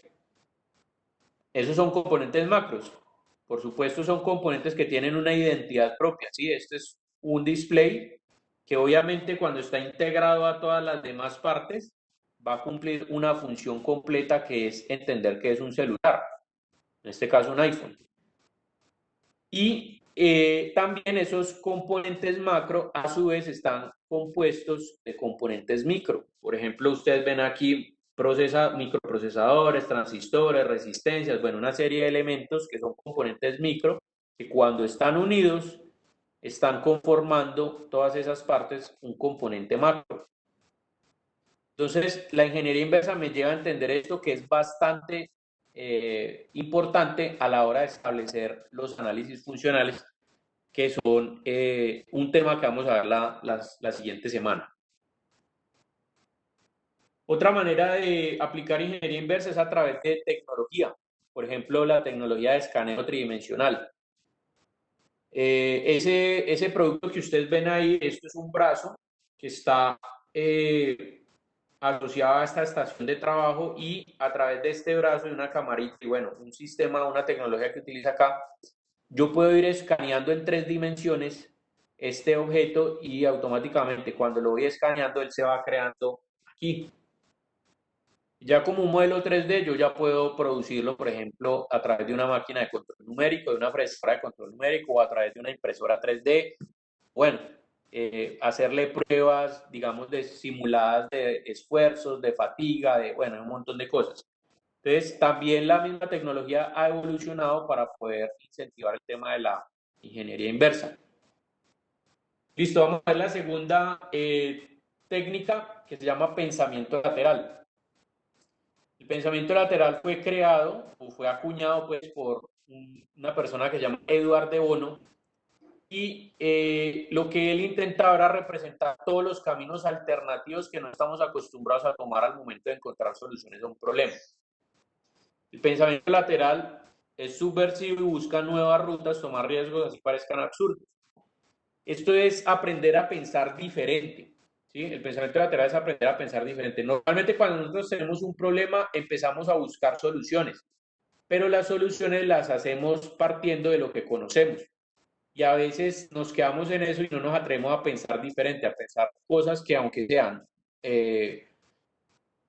Esos son componentes macros. Por supuesto, son componentes que tienen una identidad propia. ¿Sí? Este es un display que obviamente cuando está integrado a todas las demás partes va a cumplir una función completa que es entender que es un celular, en este caso un iPhone. Y también esos componentes macro a su vez están compuestos de componentes micro. Por ejemplo, ustedes ven aquí microprocesadores, transistores, resistencias, bueno, una serie de elementos que son componentes micro que cuando están unidos están conformando todas esas partes un componente macro. Entonces, la ingeniería inversa me lleva a entender esto que es bastante importante a la hora de establecer los análisis funcionales, que son un tema que vamos a ver la siguiente semana. Otra manera de aplicar ingeniería inversa es a través de tecnología, por ejemplo, la tecnología de escaneo tridimensional. Ese producto que ustedes ven ahí, esto es un brazo que está asociado a esta estación de trabajo, y a través de este brazo y una camarita y bueno, un sistema, una tecnología que utiliza acá, yo puedo ir escaneando en 3 dimensiones este objeto, y automáticamente cuando lo voy escaneando él se va creando aquí. Ya como un modelo 3D yo ya puedo producirlo, por ejemplo, a través de una máquina de control numérico, de una fresadora de control numérico, o a través de una impresora 3D. Bueno, hacerle pruebas, digamos, de simuladas de esfuerzos, de fatiga, de, bueno, un montón de cosas. Entonces, también la misma tecnología ha evolucionado para poder incentivar el tema de la ingeniería inversa. Listo, vamos a ver la segunda técnica, que se llama pensamiento lateral. El pensamiento lateral fue creado o fue acuñado pues por una persona que se llama Edward de Bono, y lo que él intentaba era representar todos los caminos alternativos que no estamos acostumbrados a tomar al momento de encontrar soluciones a un problema. El pensamiento lateral es subversivo y busca nuevas rutas, tomar riesgos así parezcan absurdos. Esto es aprender a pensar diferente. ¿Sí? El pensamiento lateral es aprender a pensar diferente. Normalmente cuando nosotros tenemos un problema empezamos a buscar soluciones, pero las soluciones las hacemos partiendo de lo que conocemos. Y a veces nos quedamos en eso y no nos atrevemos a pensar diferente, a pensar cosas que aunque sean,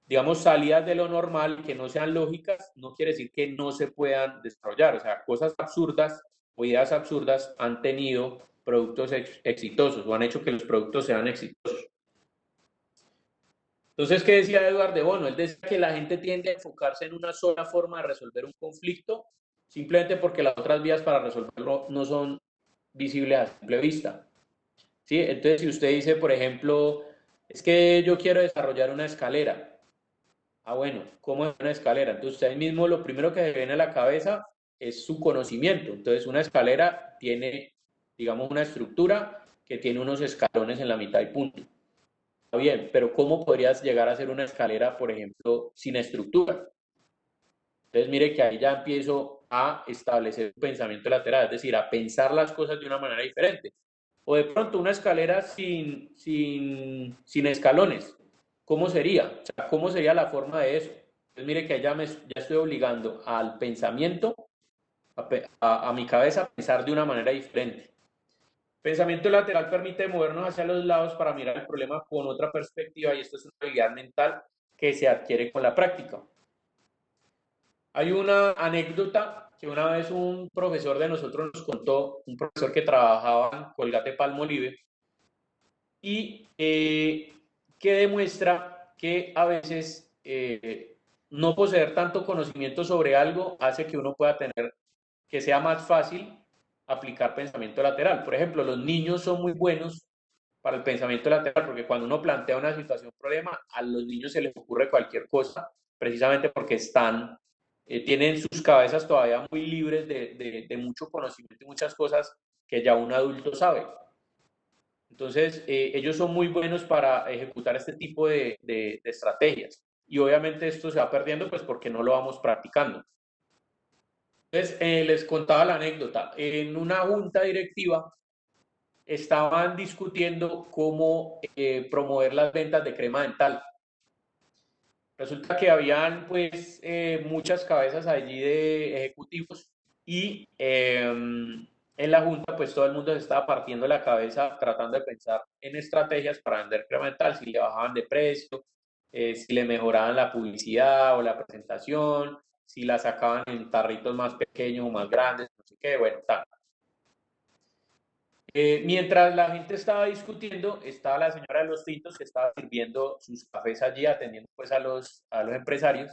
digamos, salidas de lo normal, que no sean lógicas, no quiere decir que no se puedan desarrollar. O sea, cosas absurdas o ideas absurdas han tenido productos exitosos, o han hecho que los productos sean exitosos. Entonces, ¿qué decía Edward de Bono? Él decía que la gente tiende a enfocarse en una sola forma de resolver un conflicto, simplemente porque las otras vías para resolverlo no son visibles a simple vista. ¿Sí? Entonces, si usted dice, por ejemplo, es que yo quiero desarrollar una escalera. Ah, bueno, ¿cómo es una escalera? Entonces, usted mismo lo primero que se viene a la cabeza es su conocimiento. Entonces, una escalera tiene, digamos, una estructura que tiene unos escalones en la mitad y punto. Está bien, pero ¿cómo podrías llegar a hacer una escalera, por ejemplo, sin estructura? Entonces, mire que ahí ya empiezo a establecer un pensamiento lateral, es decir, a pensar las cosas de una manera diferente. O de pronto una escalera sin escalones. ¿Cómo sería? O sea, ¿cómo sería la forma de eso? Entonces, mire que ya estoy obligando al pensamiento, a mi cabeza, a pensar de una manera diferente. Pensamiento lateral permite movernos hacia los lados para mirar el problema con otra perspectiva, y esto es una habilidad mental que se adquiere con la práctica. Hay una anécdota que una vez un profesor de nosotros nos contó, un profesor que trabajaba en Colgate Palmolive, y que demuestra que a veces no poseer tanto conocimiento sobre algo hace que uno pueda tener, que sea más fácil aplicar pensamiento lateral. Por ejemplo, los niños son muy buenos para el pensamiento lateral, porque cuando uno plantea una situación, un problema, a los niños se les ocurre cualquier cosa, precisamente porque tienen sus cabezas todavía muy libres de mucho conocimiento y muchas cosas que ya un adulto sabe. Entonces, ellos son muy buenos para ejecutar este tipo de estrategias. Y obviamente esto se va perdiendo pues porque no lo vamos practicando. Entonces, les contaba la anécdota. En una junta directiva estaban discutiendo cómo promover las ventas de crema dental. Resulta que habían pues muchas cabezas allí de ejecutivos, y en la junta pues todo el mundo se estaba partiendo la cabeza tratando de pensar en estrategias para vender crema dental, si le bajaban de precio, si le mejoraban la publicidad o la presentación, si la sacaban en tarritos más pequeños o más grandes, no sé qué, bueno, tal. Mientras la gente estaba discutiendo, estaba la señora de los tintos que estaba sirviendo sus cafés allí, atendiendo pues a los empresarios,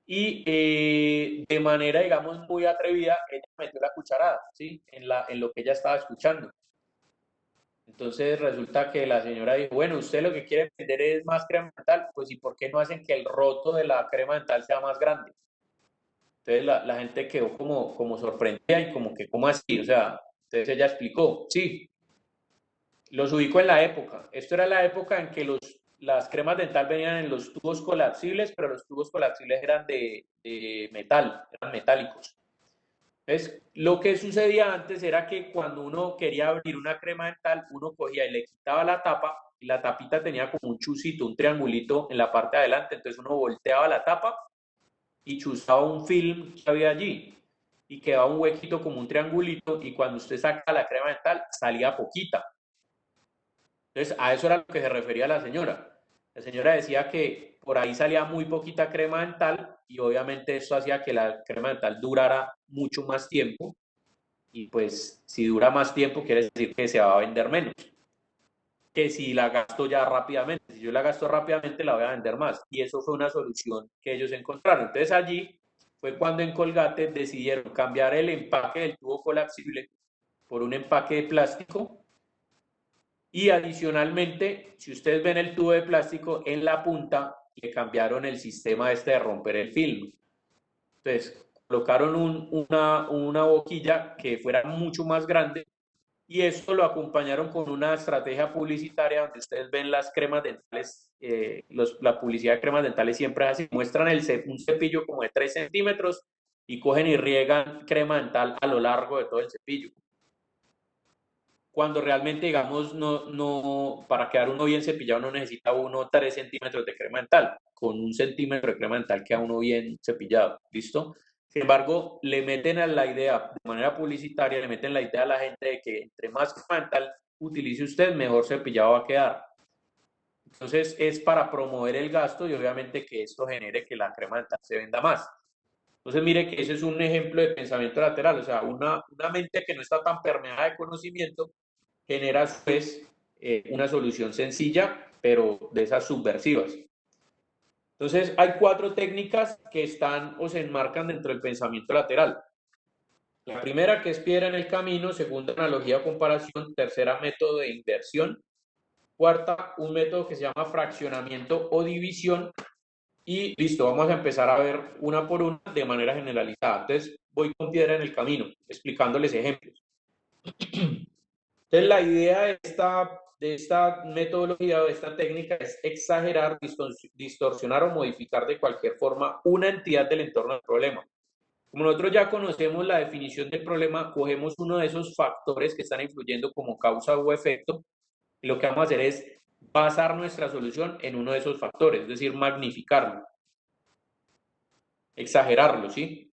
y de manera, digamos, muy atrevida, ella metió la cucharada, ¿sí? En lo que ella estaba escuchando. Entonces resulta que la señora dijo, bueno, usted lo que quiere vender es más crema dental, pues ¿y por qué no hacen que el roto de la crema dental sea más grande? Entonces la gente quedó como sorprendida y como que, ¿cómo así? O sea, entonces ella explicó, sí, los ubico en la época. Esto era la época en que las cremas dental venían en los tubos colapsibles, pero los tubos colapsibles eran de metal, eran metálicos. Entonces, lo que sucedía antes era que cuando uno quería abrir una crema dental, uno cogía y le quitaba la tapa, y la tapita tenía como un chucito, un triangulito en la parte de adelante, entonces uno volteaba la tapa y chuzaba un film que había allí, y quedaba un huequito como un triangulito, y cuando usted saca la crema dental, salía poquita. Entonces, a eso era lo que se refería la señora. La señora decía que por ahí salía muy poquita crema dental y obviamente esto hacía que la crema dental durara mucho más tiempo y pues si dura más tiempo quiere decir que se va a vender menos que si la gasto ya rápidamente. Si yo la gasto rápidamente la voy a vender más y eso fue una solución que ellos encontraron. Entonces allí fue cuando en Colgate decidieron cambiar el empaque del tubo colapsible por un empaque de plástico. Y adicionalmente, si ustedes ven el tubo de plástico, en la punta le cambiaron el sistema este de romper el film. Entonces, colocaron una boquilla que fuera mucho más grande y esto lo acompañaron con una estrategia publicitaria donde ustedes ven las cremas dentales, la publicidad de cremas dentales siempre es así, muestran un cepillo como de 3 centímetros y cogen y riegan crema dental a lo largo de todo el cepillo cuando realmente, digamos, para quedar uno bien cepillado no necesita uno 3 centímetros de crema dental, con 1 centímetro de crema dental queda uno bien cepillado, ¿listo? Sin embargo, le meten a la idea, de manera publicitaria, le meten la idea a la gente de que entre más crema dental utilice usted, mejor cepillado va a quedar. Entonces, es para promover el gasto y obviamente que esto genere que la crema dental se venda más. Entonces, mire que ese es un ejemplo de pensamiento lateral, o sea, una mente que no está tan permeada de conocimiento genera pues una solución sencilla, pero de esas subversivas. Entonces, hay 4 técnicas que están o se enmarcan dentro del pensamiento lateral. La primera, que es piedra en el camino; segunda, analogía o comparación; tercera, método de inversión; cuarta, un método que se llama fraccionamiento o división. Y listo, vamos a empezar a ver una por una de manera generalizada. Entonces, voy con piedra en el camino, explicándoles ejemplos. Entonces, la idea de esta metodología o de esta técnica es exagerar, distorsionar o modificar de cualquier forma una entidad del entorno del problema. Como nosotros ya conocemos la definición del problema, cogemos uno de esos factores que están influyendo como causa o efecto, y lo que vamos a hacer es basar nuestra solución en uno de esos factores, es decir, magnificarlo, exagerarlo, ¿sí?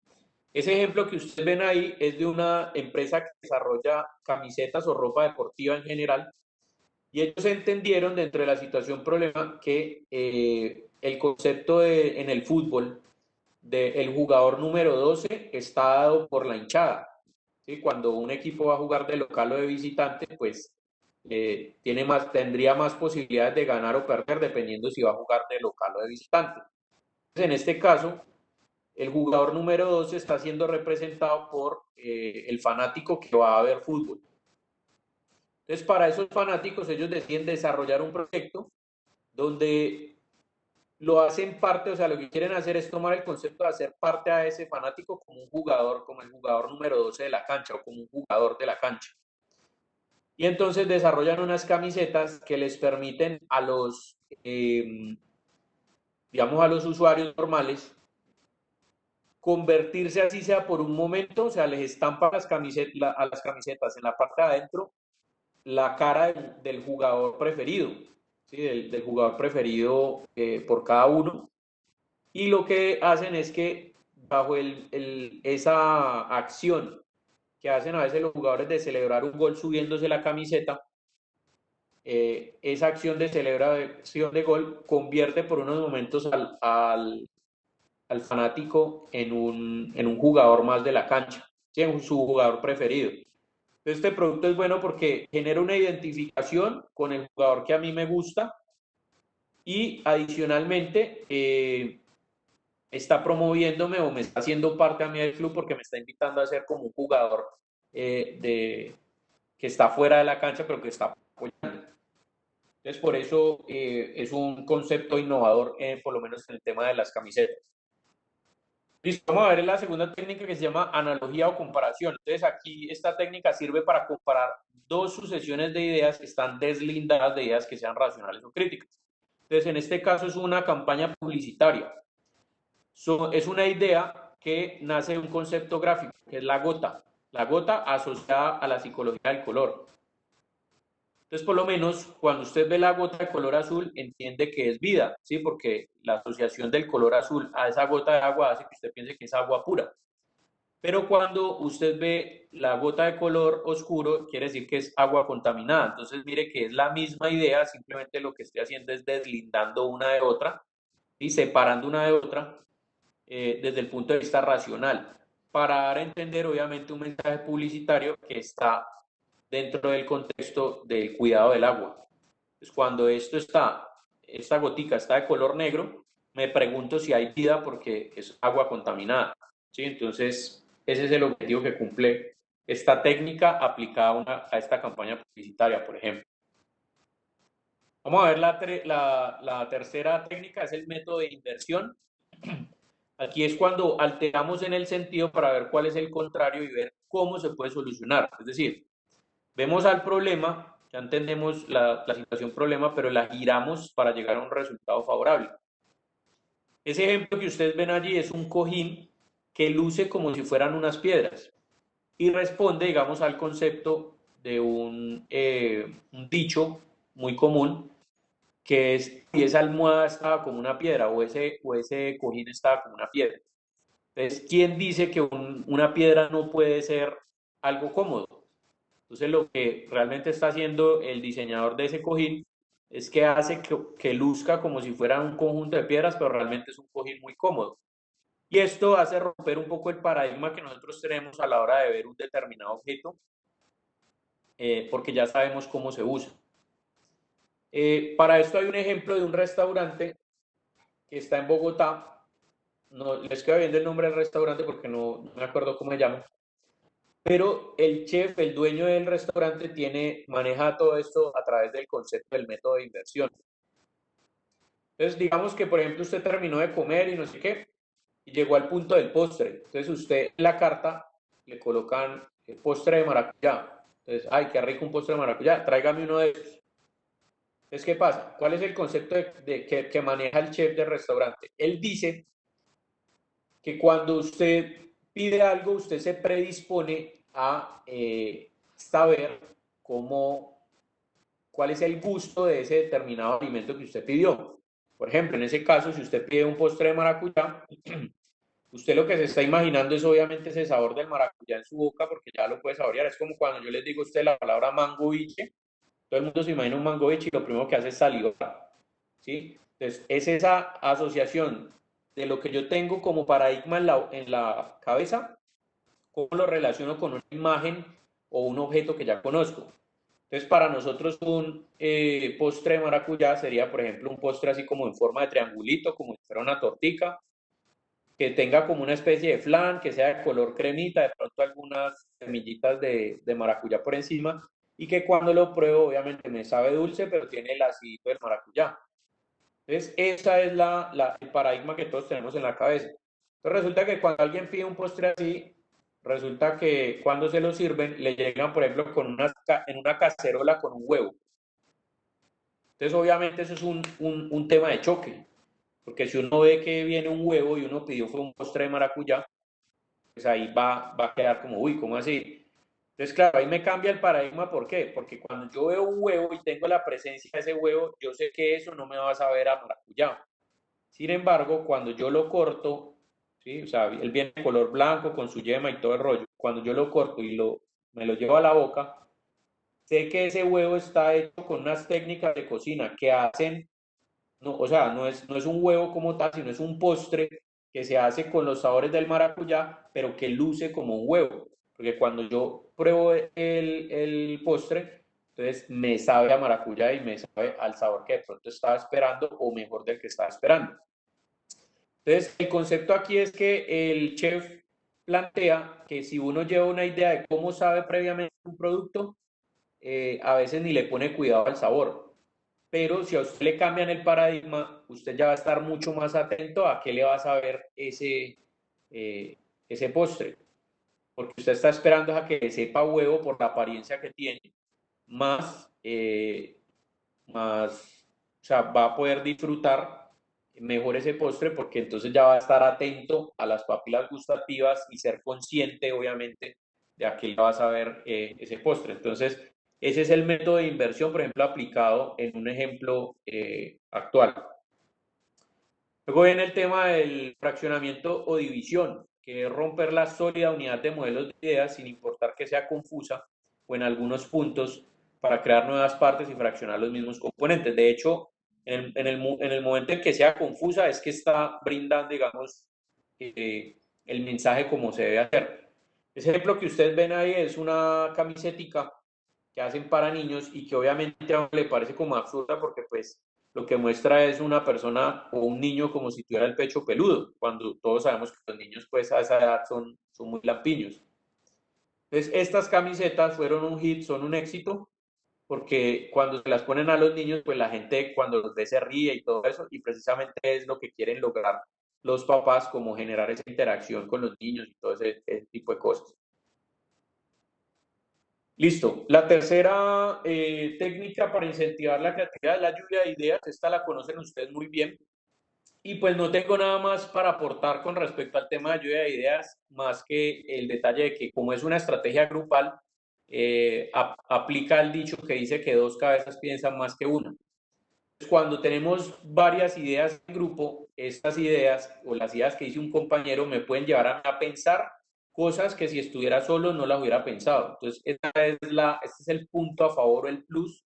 Ese ejemplo que ustedes ven ahí es de una empresa que desarrolla camisetas o ropa deportiva en general. Y ellos entendieron dentro de la situación problema que el concepto en el fútbol del jugador número 12 está dado por la hinchada. ¿Sí? Cuando un equipo va a jugar de local o de visitante, pues tendría más posibilidades de ganar o perder dependiendo si va a jugar de local o de visitante. Entonces, en este caso, el jugador número 12 está siendo representado por el fanático que va a ver fútbol. Entonces, para esos fanáticos, ellos deciden desarrollar un proyecto donde lo hacen parte, o sea, lo que quieren hacer es tomar el concepto de hacer parte a ese fanático como un jugador, como el jugador número 12 de la cancha o como un jugador de la cancha. Y entonces desarrollan unas camisetas que les permiten a digamos, a los usuarios normales convertirse así sea por un momento, o sea, les estampan a las camisetas en la parte de adentro la cara del jugador preferido, ¿sí? del jugador preferido por cada uno. Y lo que hacen es que bajo esa acción que hacen a veces los jugadores de celebrar un gol subiéndose la camiseta, esa acción de celebración de gol convierte por unos momentos al fanático en un jugador más de la cancha, ¿sí? En su jugador preferido. Este producto es bueno porque genera una identificación con el jugador que a mí me gusta y adicionalmente está promoviéndome o me está haciendo parte a mí del club porque me está invitando a ser como un jugador que está fuera de la cancha pero que está apoyando. Entonces por eso es un concepto innovador por lo menos en el tema de las camisetas. Listo, vamos a ver la segunda técnica que se llama analogía o comparación. Entonces aquí esta técnica sirve para comparar dos sucesiones de ideas que están deslindadas de ideas que sean racionales o críticas. Entonces en este caso es una campaña publicitaria. Es una idea que nace de un concepto gráfico, que es la gota asociada a la psicología del color. Entonces, por lo menos, cuando usted ve la gota de color azul, entiende que es vida, ¿sí? Porque la asociación del color azul a esa gota de agua hace que usted piense que es agua pura. Pero cuando usted ve la gota de color oscuro, quiere decir que es agua contaminada. Entonces, mire que es la misma idea, simplemente lo que estoy haciendo es deslindando una de otra y separando una de otra desde el punto de vista racional, para dar a entender, obviamente, un mensaje publicitario que está dentro del contexto del cuidado del agua. Entonces, cuando esta gotica está de color negro, me pregunto si hay vida porque es agua contaminada. ¿Sí? Entonces, ese es el objetivo que cumple esta técnica aplicada a esta campaña publicitaria, por ejemplo. Vamos a ver la tercera técnica, es el método de inversión. Aquí es cuando alteramos en el sentido para ver cuál es el contrario y ver cómo se puede solucionar. Es decir, vemos al problema, ya entendemos la situación problema, pero la giramos para llegar a un resultado favorable. Ese ejemplo que ustedes ven allí es un cojín que luce como si fueran unas piedras y responde, digamos, al concepto de un dicho muy común que es si esa almohada estaba como una piedra o ese cojín estaba como una piedra. Entonces, ¿quién dice que una piedra no puede ser algo cómodo? Entonces, lo que realmente está haciendo el diseñador de ese cojín es que hace que luzca como si fuera un conjunto de piedras, pero realmente es un cojín muy cómodo. Y esto hace romper un poco el paradigma que nosotros tenemos a la hora de ver un determinado objeto, porque ya sabemos cómo se usa. Para esto hay un ejemplo de un restaurante que está en Bogotá. No les quedo viendo el nombre del restaurante porque no me acuerdo cómo se llama. Pero el chef, el dueño del restaurante, maneja todo esto a través del concepto del método de inversión. Entonces, digamos que, por ejemplo, usted terminó de comer y no sé qué, y llegó al punto del postre. Entonces, usted en la carta le colocan el postre de maracuyá. Entonces, ay, qué rico un postre de maracuyá, tráigame uno de esos. Entonces, ¿qué pasa? ¿Cuál es el concepto que maneja el chef del restaurante? Él dice que cuando usted pide algo, usted se predispone a saber cuál es el gusto de ese determinado alimento que usted pidió. Por ejemplo, en ese caso, si usted pide un postre de maracuyá, usted lo que se está imaginando es obviamente ese sabor del maracuyá en su boca, porque ya lo puede saborear. Es como cuando yo les digo a usted la palabra mango biche, todo el mundo se imagina un mango biche y lo primero que hace es salivar. ¿Sí? Entonces, es esa asociación de lo que yo tengo como paradigma en la cabeza, cómo lo relaciono con una imagen o un objeto que ya conozco. Entonces, para nosotros un postre de maracuyá sería, por ejemplo, un postre así como en forma de triangulito, como si fuera una tortica, que tenga como una especie de flan, que sea de color cremita, de pronto algunas semillitas de maracuyá por encima, y que cuando lo pruebo, obviamente me sabe dulce, pero tiene el acidito del maracuyá. Entonces, ese es el paradigma que todos tenemos en la cabeza. Entonces, resulta que cuando alguien pide un postre así, resulta que cuando se lo sirven, le llegan, por ejemplo, en una cacerola con un huevo. Entonces, obviamente, eso es un tema de choque, porque si uno ve que viene un huevo y uno pidió fue un postre de maracuyá, pues ahí va a quedar como, uy, ¿cómo así? Entonces, claro, ahí me cambia el paradigma, ¿por qué? Porque cuando yo veo un huevo y tengo la presencia de ese huevo, yo sé que eso no me va a saber a maracuyá. Sin embargo, cuando yo lo corto, ¿sí? O sea, él viene de color blanco con su yema y todo el rollo. Cuando yo lo corto y me lo llevo a la boca, sé que ese huevo está hecho con unas técnicas de cocina que hacen, no, o sea, no es un huevo como tal, sino es un postre que se hace con los sabores del maracuyá, pero que luce como un huevo. Porque cuando yo pruebo el postre, entonces me sabe a maracuyá y me sabe al sabor que de pronto estaba esperando o mejor del que estaba esperando. Entonces, el concepto aquí es que el chef plantea que si uno lleva una idea de cómo sabe previamente un producto, a veces ni le pone cuidado al sabor. Pero si a usted le cambian el paradigma, usted ya va a estar mucho más atento a qué le va a saber ese postre, porque usted está esperando a que sepa huevo por la apariencia que tiene, más, o sea, va a poder disfrutar mejor ese postre porque entonces ya va a estar atento a las papilas gustativas y ser consciente, obviamente, de a qué le va a saber ese postre. Entonces, ese es el método de inversión, por ejemplo, aplicado en un ejemplo actual. Luego viene el tema del fraccionamiento o división, que es romper la sólida unidad de modelos de ideas sin importar que sea confusa o en algunos puntos para crear nuevas partes y fraccionar los mismos componentes. De hecho, en el momento en que sea confusa es que está brindando, digamos, el mensaje como se debe hacer. Ese ejemplo que ustedes ven ahí es una camisetica que hacen para niños y que obviamente a uno le parece como absurda porque pues lo que muestra es una persona o un niño como si tuviera el pecho peludo, cuando todos sabemos que los niños pues a esa edad son muy lampiños. Entonces estas camisetas fueron un hit, son un éxito, porque cuando se las ponen a los niños pues la gente cuando los ve se ríe y todo eso y precisamente es lo que quieren lograr los papás, como generar esa interacción con los niños y todo ese tipo de cosas. Listo. La tercera técnica para incentivar la creatividad es la lluvia de ideas. Esta la conocen ustedes muy bien. Y pues no tengo nada más para aportar con respecto al tema de lluvia de ideas, más que el detalle de que como es una estrategia grupal, aplica el dicho que dice que dos cabezas piensan más que una. Cuando tenemos varias ideas en grupo, estas ideas o las ideas que dice un compañero me pueden llevar a pensar cosas que si estuviera solo no las hubiera pensado. Entonces, este es el punto a favor o el plus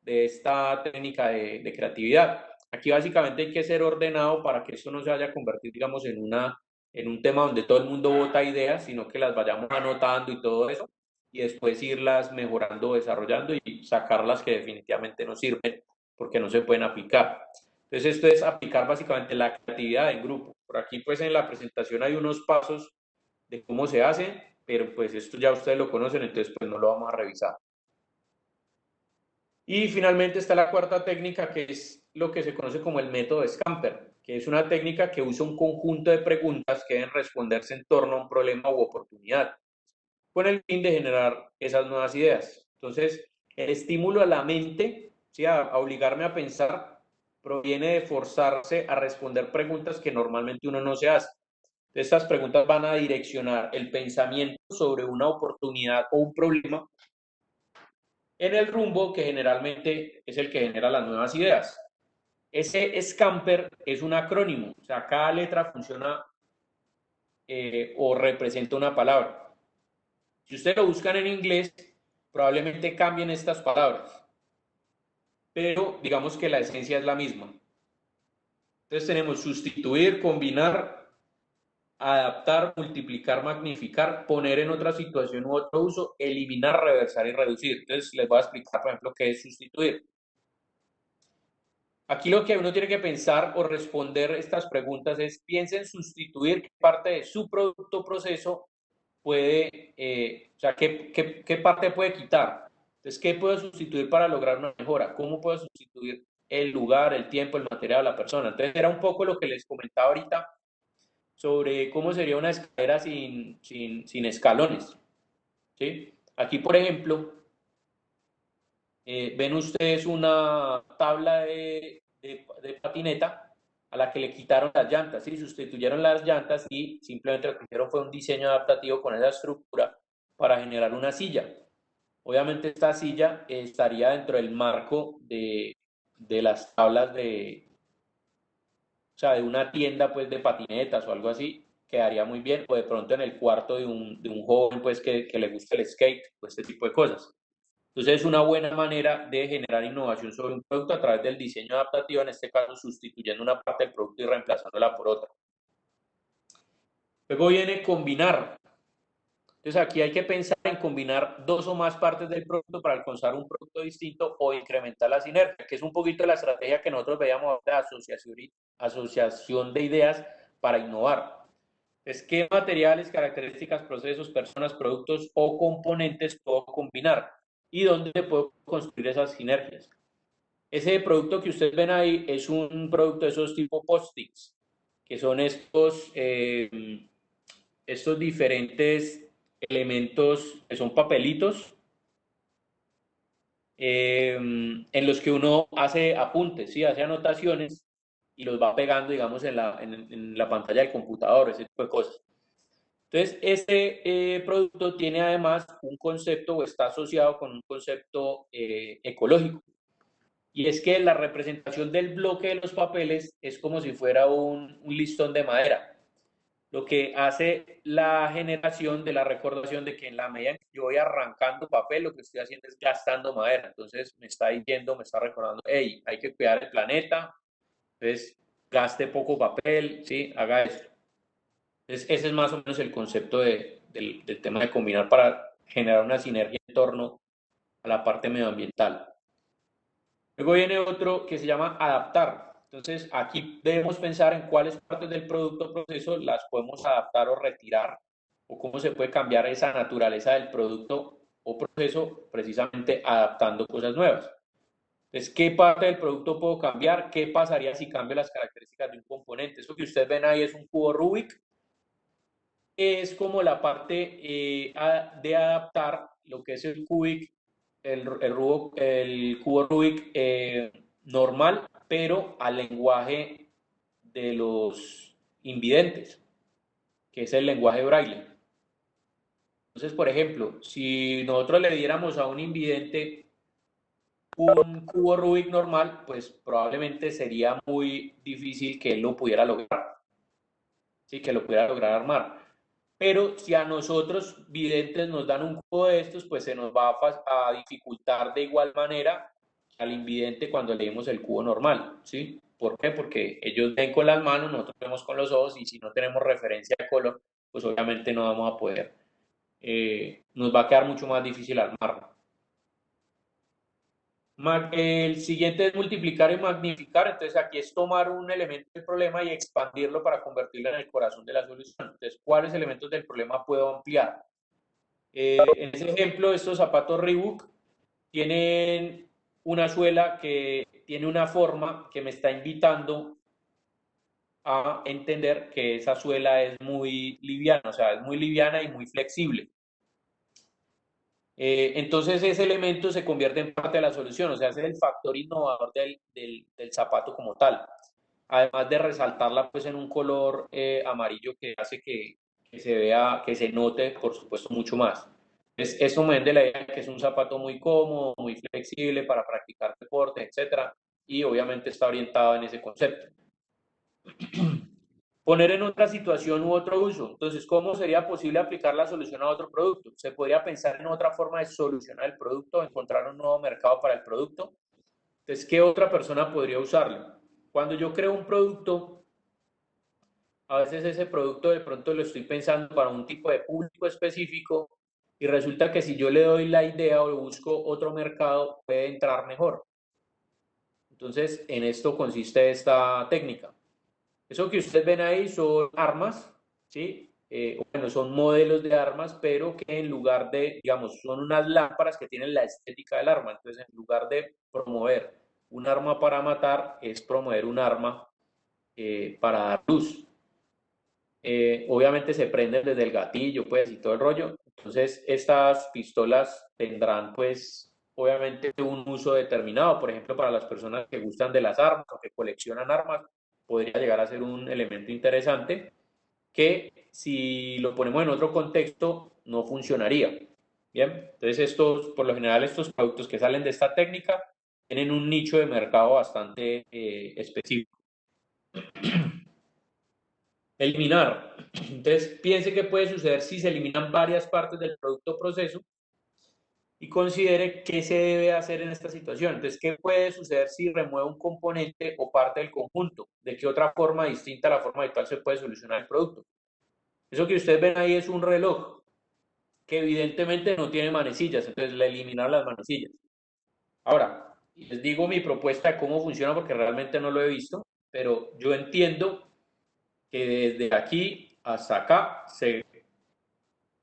de esta técnica de creatividad. Aquí básicamente hay que ser ordenado para que esto no se vaya a convertir, digamos, en un tema donde todo el mundo vota ideas, sino que las vayamos anotando y todo eso, y después irlas mejorando, desarrollando y sacar las que definitivamente no sirven porque no se pueden aplicar. Entonces esto es aplicar básicamente la creatividad en grupo. Por aquí pues en la presentación hay unos pasos de cómo se hace, pero pues esto ya ustedes lo conocen, entonces pues no lo vamos a revisar. Y finalmente está la cuarta técnica, que es lo que se conoce como el método Scamper, que es una técnica que usa un conjunto de preguntas que deben responderse en torno a un problema u oportunidad, con el fin de generar esas nuevas ideas. Entonces, el estímulo a la mente, ¿sí? A obligarme a pensar, proviene de forzarse a responder preguntas que normalmente uno no se hace. Estas preguntas van a direccionar el pensamiento sobre una oportunidad o un problema en el rumbo que generalmente es el que genera las nuevas ideas. Ese Scamper es un acrónimo, o sea, cada letra funciona o representa una palabra. Si ustedes lo buscan en inglés, probablemente cambien estas palabras, pero digamos que la esencia es la misma. Entonces tenemos sustituir, combinar, adaptar, multiplicar, magnificar, poner en otra situación u otro uso, eliminar, reversar y reducir. Entonces les voy a explicar, por ejemplo, qué es sustituir. Aquí lo que uno tiene que pensar o responder estas preguntas es, piensa en sustituir qué parte de su producto o proceso puede, o sea, qué parte puede quitar. Entonces, ¿qué puedo sustituir para lograr una mejora? ¿Cómo puedo sustituir el lugar, el tiempo, el material, la persona? Entonces, era un poco lo que les comentaba ahorita sobre cómo sería una escalera sin escalones. ¿Sí? Aquí, por ejemplo, ven ustedes una tabla de patineta a la que le quitaron las llantas, ¿sí? Sustituyeron las llantas y simplemente lo que hicieron fue un diseño adaptativo con esa estructura para generar una silla. Obviamente esta silla estaría dentro del marco de las tablas o sea, de una tienda pues de patinetas o algo así, quedaría muy bien, o de pronto en el cuarto de un joven pues que le guste el skate, o este tipo de cosas. Entonces es una buena manera de generar innovación sobre un producto a través del diseño adaptativo, en este caso sustituyendo una parte del producto y reemplazándola por otra. Luego viene combinar. Entonces aquí hay que pensar en combinar dos o más partes del producto para alcanzar un producto distinto o incrementar la sinergia, que es un poquito la estrategia que nosotros veíamos de asociación de ideas para innovar. Es qué materiales, características, procesos, personas, productos o componentes puedo combinar y dónde puedo construir esas sinergias. Ese producto que ustedes ven ahí es un producto de esos tipo post-its, que son estos estos diferentes elementos que son papelitos en los que uno hace apuntes, ¿sí? Hace anotaciones y los va pegando, digamos, en la pantalla del computador, ese tipo de cosas. Entonces, este producto tiene además un concepto o está asociado con un concepto ecológico. Y es que la representación del bloque de los papeles es como si fuera un listón de madera, lo que hace la generación de la recordación de que en la medida en que yo voy arrancando papel, lo que estoy haciendo es gastando madera. Entonces me está diciendo, me está recordando, hey, hay que cuidar el planeta, entonces gaste poco papel, ¿sí? Haga esto. Entonces ese es más o menos el concepto del tema de combinar para generar una sinergia en torno a la parte medioambiental. Luego viene otro que se llama adaptar. Entonces, aquí debemos pensar en cuáles partes del producto o proceso las podemos adaptar o retirar, o cómo se puede cambiar esa naturaleza del producto o proceso precisamente adaptando cosas nuevas. Entonces, ¿qué parte del producto puedo cambiar? ¿Qué pasaría si cambio las características de un componente? Eso que ustedes ven ahí es un cubo Rubik. Es como la parte de adaptar lo que es el cubic, el cubo Rubik normal, pero al lenguaje de los invidentes, que es el lenguaje braille. Entonces, por ejemplo, si nosotros le diéramos a un invidente un cubo Rubik normal, pues probablemente sería muy difícil que él lo pudiera lograr, ¿sí? Que lo pudiera lograr armar. Pero si a nosotros videntes nos dan un cubo de estos, pues se nos va a dificultar de igual manera al invidente cuando leemos el cubo normal, ¿sí? ¿Por qué? Porque ellos ven con las manos, nosotros vemos con los ojos y si no tenemos referencia de color, pues obviamente no vamos a poder, nos va a quedar mucho más difícil armarlo. El siguiente es multiplicar y magnificar. Entonces, aquí es tomar un elemento del problema y expandirlo para convertirlo en el corazón de la solución. Entonces, ¿cuáles elementos del problema puedo ampliar? En ese ejemplo, estos zapatos Reebok tienen una suela que tiene una forma que me está invitando a entender que esa suela es muy liviana, o sea, es muy liviana y muy flexible. Entonces ese elemento se convierte en parte de la solución, o sea, ese es el factor innovador del zapato como tal. Además de resaltarla pues en un color amarillo que hace que se vea, que se note, por supuesto, mucho más. Eso me vende la idea de que es un zapato muy cómodo, muy flexible para practicar deporte, etcétera, y obviamente está orientado en ese concepto. Poner en otra situación u otro uso. Entonces, ¿cómo sería posible aplicar la solución a otro producto? Se podría pensar en otra forma de solucionar el producto, encontrar un nuevo mercado para el producto. Entonces, ¿qué otra persona podría usarlo? Cuando yo creo un producto, a veces ese producto de pronto lo estoy pensando para un tipo de público específico y resulta que si yo le doy la idea o busco otro mercado, puede entrar mejor. Entonces, en esto consiste esta técnica. Eso que ustedes ven ahí son armas, ¿sí? Bueno, son modelos de armas, pero que en lugar de, digamos, son unas lámparas que tienen la estética del arma. Entonces, en lugar de promover un arma para matar, es promover un arma para dar luz. Obviamente se prenden desde el gatillo, pues, y todo el rollo. Entonces, estas pistolas tendrán, pues, obviamente un uso determinado. Por ejemplo, para las personas que gustan de las armas o que coleccionan armas, podría llegar a ser un elemento interesante que si lo ponemos en otro contexto no funcionaría. Bien, entonces estos, por lo general, estos productos que salen de esta técnica tienen un nicho de mercado bastante específico. Eliminar. Entonces, piense qué puede suceder si se eliminan varias partes del producto o proceso y considere qué se debe hacer en esta situación. Entonces, ¿qué puede suceder si remueve un componente o parte del conjunto? ¿De qué otra forma distinta a la forma habitual se puede solucionar el producto? Eso que ustedes ven ahí es un reloj que evidentemente no tiene manecillas, entonces le eliminan las manecillas. Ahora, les digo mi propuesta de cómo funciona porque realmente no lo he visto, pero yo entiendo que desde aquí hasta acá se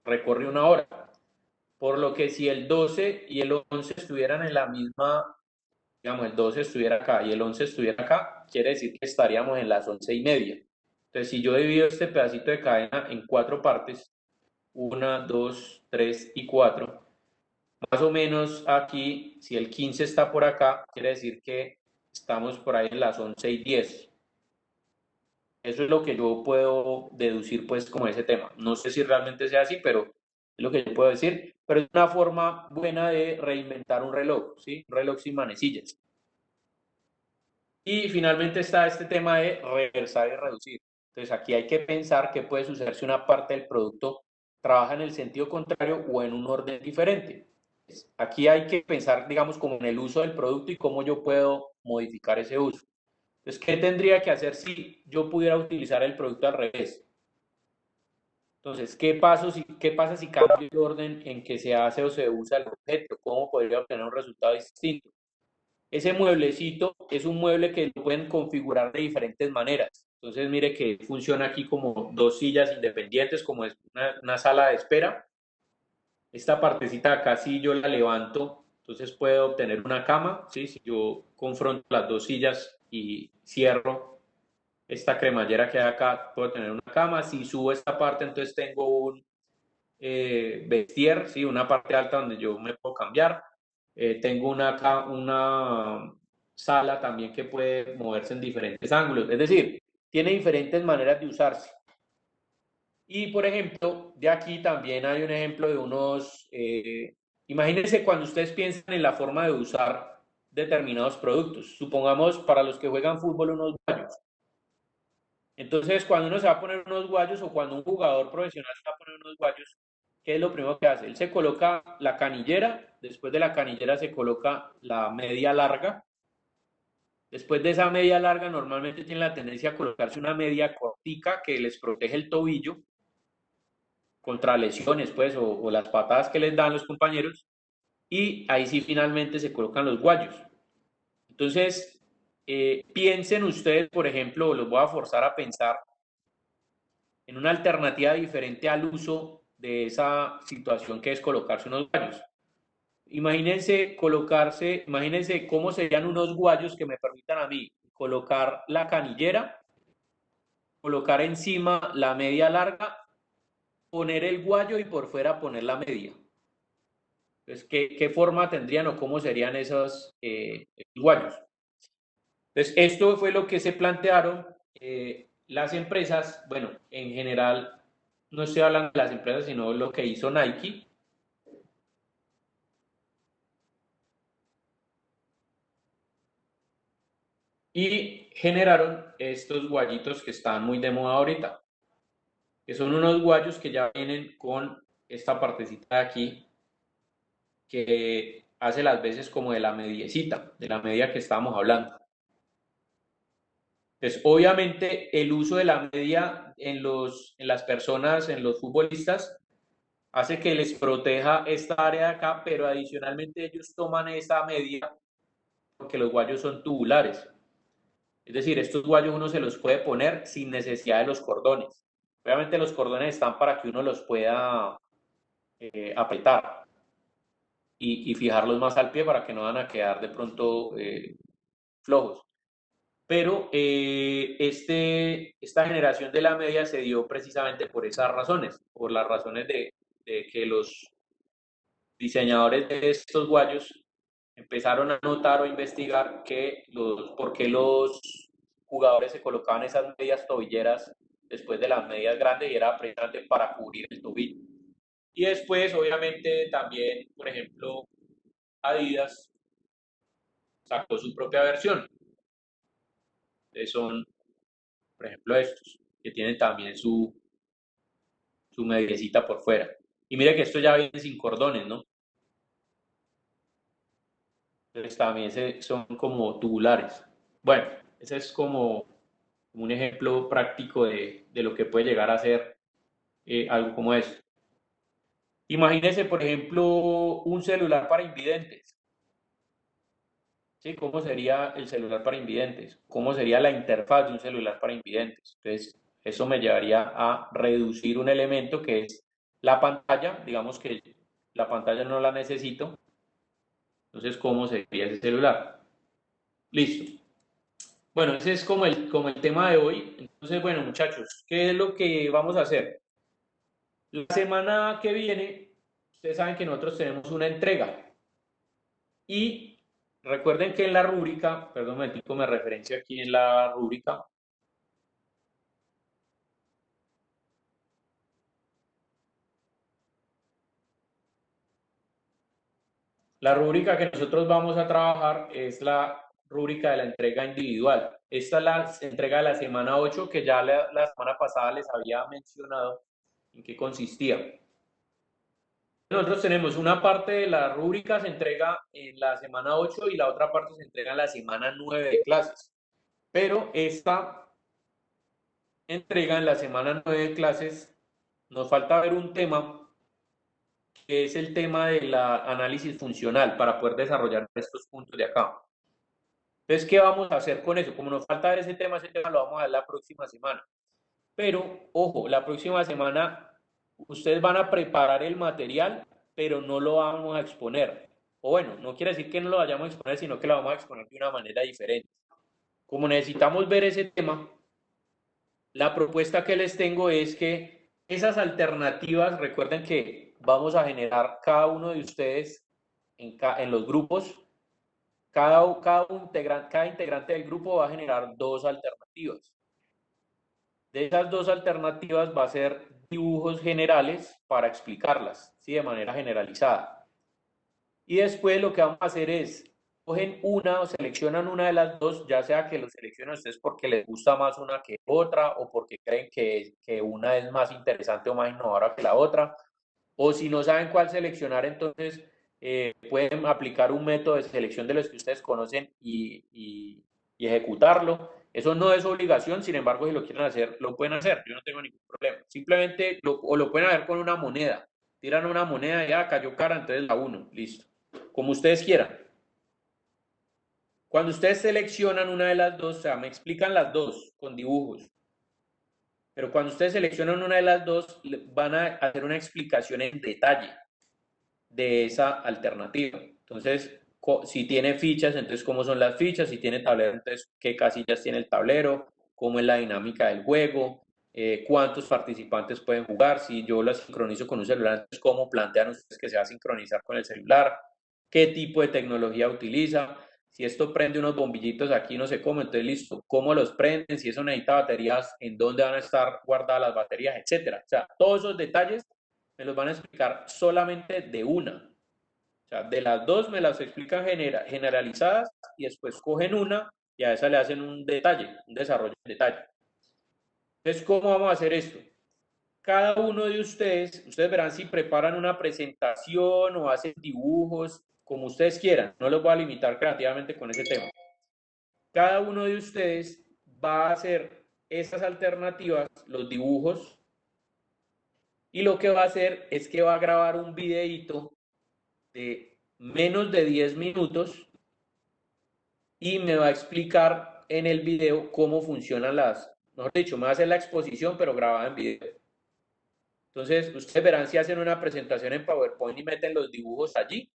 recorre una hora. Por lo que si el 12 y el 11 estuvieran en la misma, digamos, el 12 estuviera acá y el 11 estuviera acá, quiere decir que estaríamos en las 11:30. Entonces, si yo divido este pedacito de cadena en 4 partes, 1, 2, 3 y 4, más o menos aquí, si el 15 está por acá, quiere decir que estamos por ahí en las 11 y 10. Eso es lo que yo puedo deducir, pues, como ese tema. No sé si realmente sea así, pero es lo que yo puedo decir. Pero es una forma buena de reinventar un reloj, ¿sí? Un reloj sin manecillas. Y finalmente está este tema de reversar y reducir. Entonces, aquí hay que pensar qué puede suceder si una parte del producto trabaja en el sentido contrario o en un orden diferente. Aquí hay que pensar, digamos, como en el uso del producto y cómo yo puedo modificar ese uso. Entonces, ¿qué tendría que hacer si yo pudiera utilizar el producto al revés? Entonces, ¿qué pasa si cambio el orden en que se hace o se usa el objeto? ¿Cómo podría obtener un resultado distinto? Ese mueblecito es un mueble que lo pueden configurar de diferentes maneras. Entonces, mire que funciona aquí como dos sillas independientes, como es una sala de espera. Esta partecita de acá, si yo la levanto, entonces puedo obtener una cama, ¿sí? Si yo confronto las dos sillas y cierro esta cremallera que hay acá, puedo tener una cama. Si subo esta parte, entonces tengo un vestier, ¿sí? Una parte alta donde yo me puedo cambiar. Tengo una sala también que puede moverse en diferentes ángulos. Es decir, tiene diferentes maneras de usarse. Y por ejemplo, de aquí también hay un ejemplo de imagínense cuando ustedes piensan en la forma de usar determinados productos. Supongamos para los que juegan fútbol unos guayos. Entonces, cuando uno se va a poner unos guayos o cuando un jugador profesional se va a poner unos guayos, ¿qué es lo primero que hace? Él se coloca la canillera, después de la canillera se coloca la media larga. Después de esa media larga, normalmente tiene la tendencia a colocarse una media cortica que les protege el tobillo contra lesiones, pues, o las patadas que les dan los compañeros. Y ahí sí finalmente se colocan los guayos. Entonces, piensen ustedes, por ejemplo, los voy a forzar a pensar en una alternativa diferente al uso de esa situación que es colocarse unos guayos. Imagínense cómo serían unos guayos que me permitan a mí colocar la canillera, colocar encima la media larga, poner el guayo y por fuera poner la media. Entonces, ¿qué forma tendrían o cómo serían esos guayos? Entonces, esto fue lo que se plantearon las empresas, bueno, en general, no estoy hablando de las empresas, sino lo que hizo Nike. Y generaron estos guayitos que están muy de moda ahorita, que son unos guayos que ya vienen con esta partecita de aquí, que hace las veces como de la mediecita, de la media que estábamos hablando. Entonces, obviamente, el uso de la media en las personas, en los futbolistas, hace que les proteja esta área de acá, pero adicionalmente ellos toman esa media porque los guayos son tubulares. Es decir, estos guayos uno se los puede poner sin necesidad de los cordones. Obviamente los cordones están para que uno los pueda apretar y fijarlos más al pie para que no van a quedar de pronto flojos. Pero esta generación de la media se dio precisamente por esas razones, por las razones de que los diseñadores de estos guayos empezaron a notar o investigar por qué los jugadores se colocaban esas medias tobilleras después de las medias grandes y era precisamente para cubrir el tobillo. Y después, obviamente, también, por ejemplo, Adidas sacó su propia versión. Son, por ejemplo, estos, que tienen también su mediecita por fuera. Y mire que esto ya viene sin cordones, ¿no? Entonces también son como tubulares. Bueno, ese es como un ejemplo práctico de lo que puede llegar a ser algo como esto. Imagínese, por ejemplo, un celular para invidentes. ¿Sí? ¿Cómo sería el celular para invidentes? ¿Cómo sería la interfaz de un celular para invidentes? Entonces, eso me llevaría a reducir un elemento que es la pantalla. Digamos que la pantalla no la necesito. Entonces, ¿cómo sería ese celular? Listo. Bueno, ese es como el tema de hoy. Entonces, bueno, muchachos, ¿qué es lo que vamos a hacer? La semana que viene, ustedes saben que nosotros tenemos una entrega y recuerden que en la rúbrica, perdón un momentico, me referencia aquí en la rúbrica que nosotros vamos a trabajar es la rúbrica de la entrega individual. Esta es la entrega de la semana 8 que ya la semana pasada les había mencionado en qué consistía. Nosotros tenemos una parte de la rúbrica se entrega en la semana 8 y la otra parte se entrega en la semana 9 de clases. Pero esta entrega en la semana 9 de clases nos falta ver un tema que es el tema del análisis funcional para poder desarrollar estos puntos de acá. Entonces, ¿qué vamos a hacer con eso? Como nos falta ver ese tema lo vamos a ver la próxima semana. Pero, ojo, la próxima semana ustedes van a preparar el material, pero no lo vamos a exponer. O bueno, no quiere decir que no lo vayamos a exponer, sino que lo vamos a exponer de una manera diferente. Como necesitamos ver ese tema, la propuesta que les tengo es que esas alternativas, recuerden que vamos a generar cada uno de ustedes en los grupos, cada integrante del grupo va a generar dos alternativas. De esas dos alternativas va a ser dibujos generales para explicarlas, ¿sí? De manera generalizada. Y después lo que vamos a hacer es, cogen una o seleccionan una de las dos, ya sea que lo seleccionen ustedes porque les gusta más una que otra o porque creen que una es más interesante o más innovadora que la otra, o si no saben cuál seleccionar, entonces pueden aplicar un método de selección de los que ustedes conocen y ejecutarlo. Eso no es obligación, sin embargo, si lo quieren hacer, lo pueden hacer, yo no tengo ningún problema. Simplemente o lo pueden hacer con una moneda. Tiran una moneda y ya cayó cara, entonces la uno, listo. Como ustedes quieran. Cuando ustedes seleccionan una de las dos, o sea, me explican las dos con dibujos, pero cuando ustedes seleccionan una de las dos, van a hacer una explicación en detalle de esa alternativa. Entonces, si tiene fichas, entonces cómo son las fichas, si tiene tablero, entonces qué casillas tiene el tablero, cómo es la dinámica del juego, cuántos participantes pueden jugar, si yo la sincronizo con un celular, entonces cómo plantean ustedes que se va a sincronizar con el celular, qué tipo de tecnología utiliza, si esto prende unos bombillitos aquí, no sé cómo, entonces listo, cómo los prenden, si eso necesita baterías, en dónde van a estar guardadas las baterías, etcétera. O sea, todos esos detalles me los van a explicar solamente de una. O sea, de las dos me las explican generalizadas y después cogen una y a esa le hacen un detalle, un desarrollo en detalle. Entonces, ¿cómo vamos a hacer esto? Cada uno de ustedes verán si preparan una presentación o hacen dibujos, como ustedes quieran. No los voy a limitar creativamente con ese tema. Cada uno de ustedes va a hacer esas alternativas, los dibujos, y lo que va a hacer es que va a grabar un videíto de menos de 10 minutos y me va a explicar en el video cómo funcionan mejor dicho, me va a hacer la exposición pero grabada en video. Entonces, ustedes verán si hacen una presentación en PowerPoint y meten los dibujos allí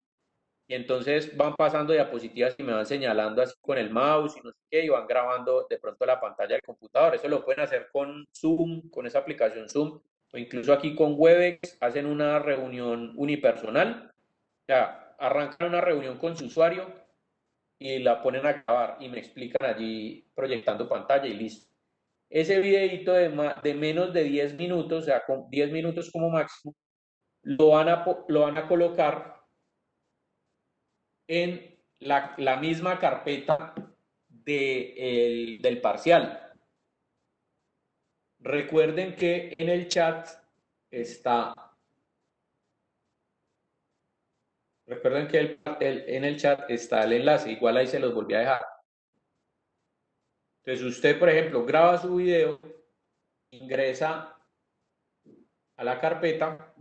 y entonces van pasando diapositivas y me van señalando así con el mouse y no sé qué y van grabando de pronto la pantalla del computador. Eso lo pueden hacer con Zoom, con esa aplicación Zoom o incluso aquí con Webex, hacen una reunión unipersonal. O sea, arrancan una reunión con su usuario y la ponen a grabar y me explican allí proyectando pantalla y listo. Ese videito de menos de 10 minutos, o sea, con 10 minutos como máximo, lo van a colocar en la misma carpeta del parcial. Recuerden que en el chat está, recuerden que en el chat está el enlace, igual ahí se los volví a dejar. Entonces usted, por ejemplo, graba su video, ingresa a la carpeta.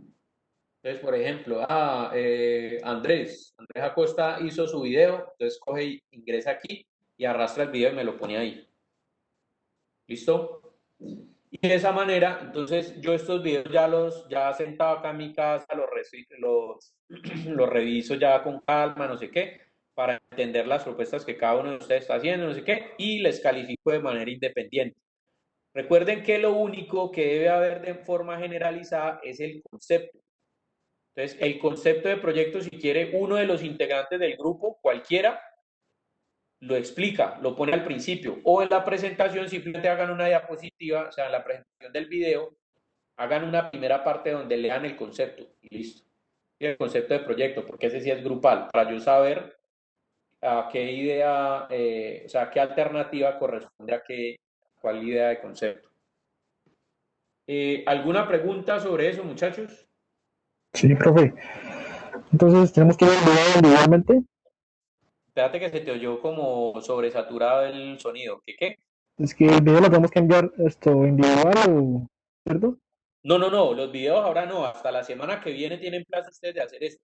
Entonces, por ejemplo, Andrés Acosta hizo su video, entonces coge y ingresa aquí y arrastra el video y me lo pone ahí. ¿Listo? Y de esa manera, entonces yo estos videos ya sentado acá en mi casa, los reviso ya con calma, no sé qué, para entender las propuestas que cada uno de ustedes está haciendo, no sé qué, y les califico de manera independiente. Recuerden que lo único que debe haber de forma generalizada es el concepto. Entonces, el concepto de proyecto, si quiere uno de los integrantes del grupo, cualquiera, lo explica, lo pone al principio, o en la presentación simplemente hagan una diapositiva, o sea, en la presentación del video, hagan una primera parte donde lean el concepto y listo. Y el concepto de proyecto, porque ese sí es grupal, para yo saber a qué idea, o sea, qué alternativa corresponde a cuál idea de concepto. ¿Alguna pregunta sobre eso, muchachos? Sí, profe. Entonces tenemos que ver el video individualmente. Espérate que se te oyó como sobresaturado el sonido. ¿Qué? Es que el video lo tenemos que enviar esto individual o, ¿cierto? No, no, no, los videos ahora no, hasta la semana que viene tienen plazo ustedes de hacer esto.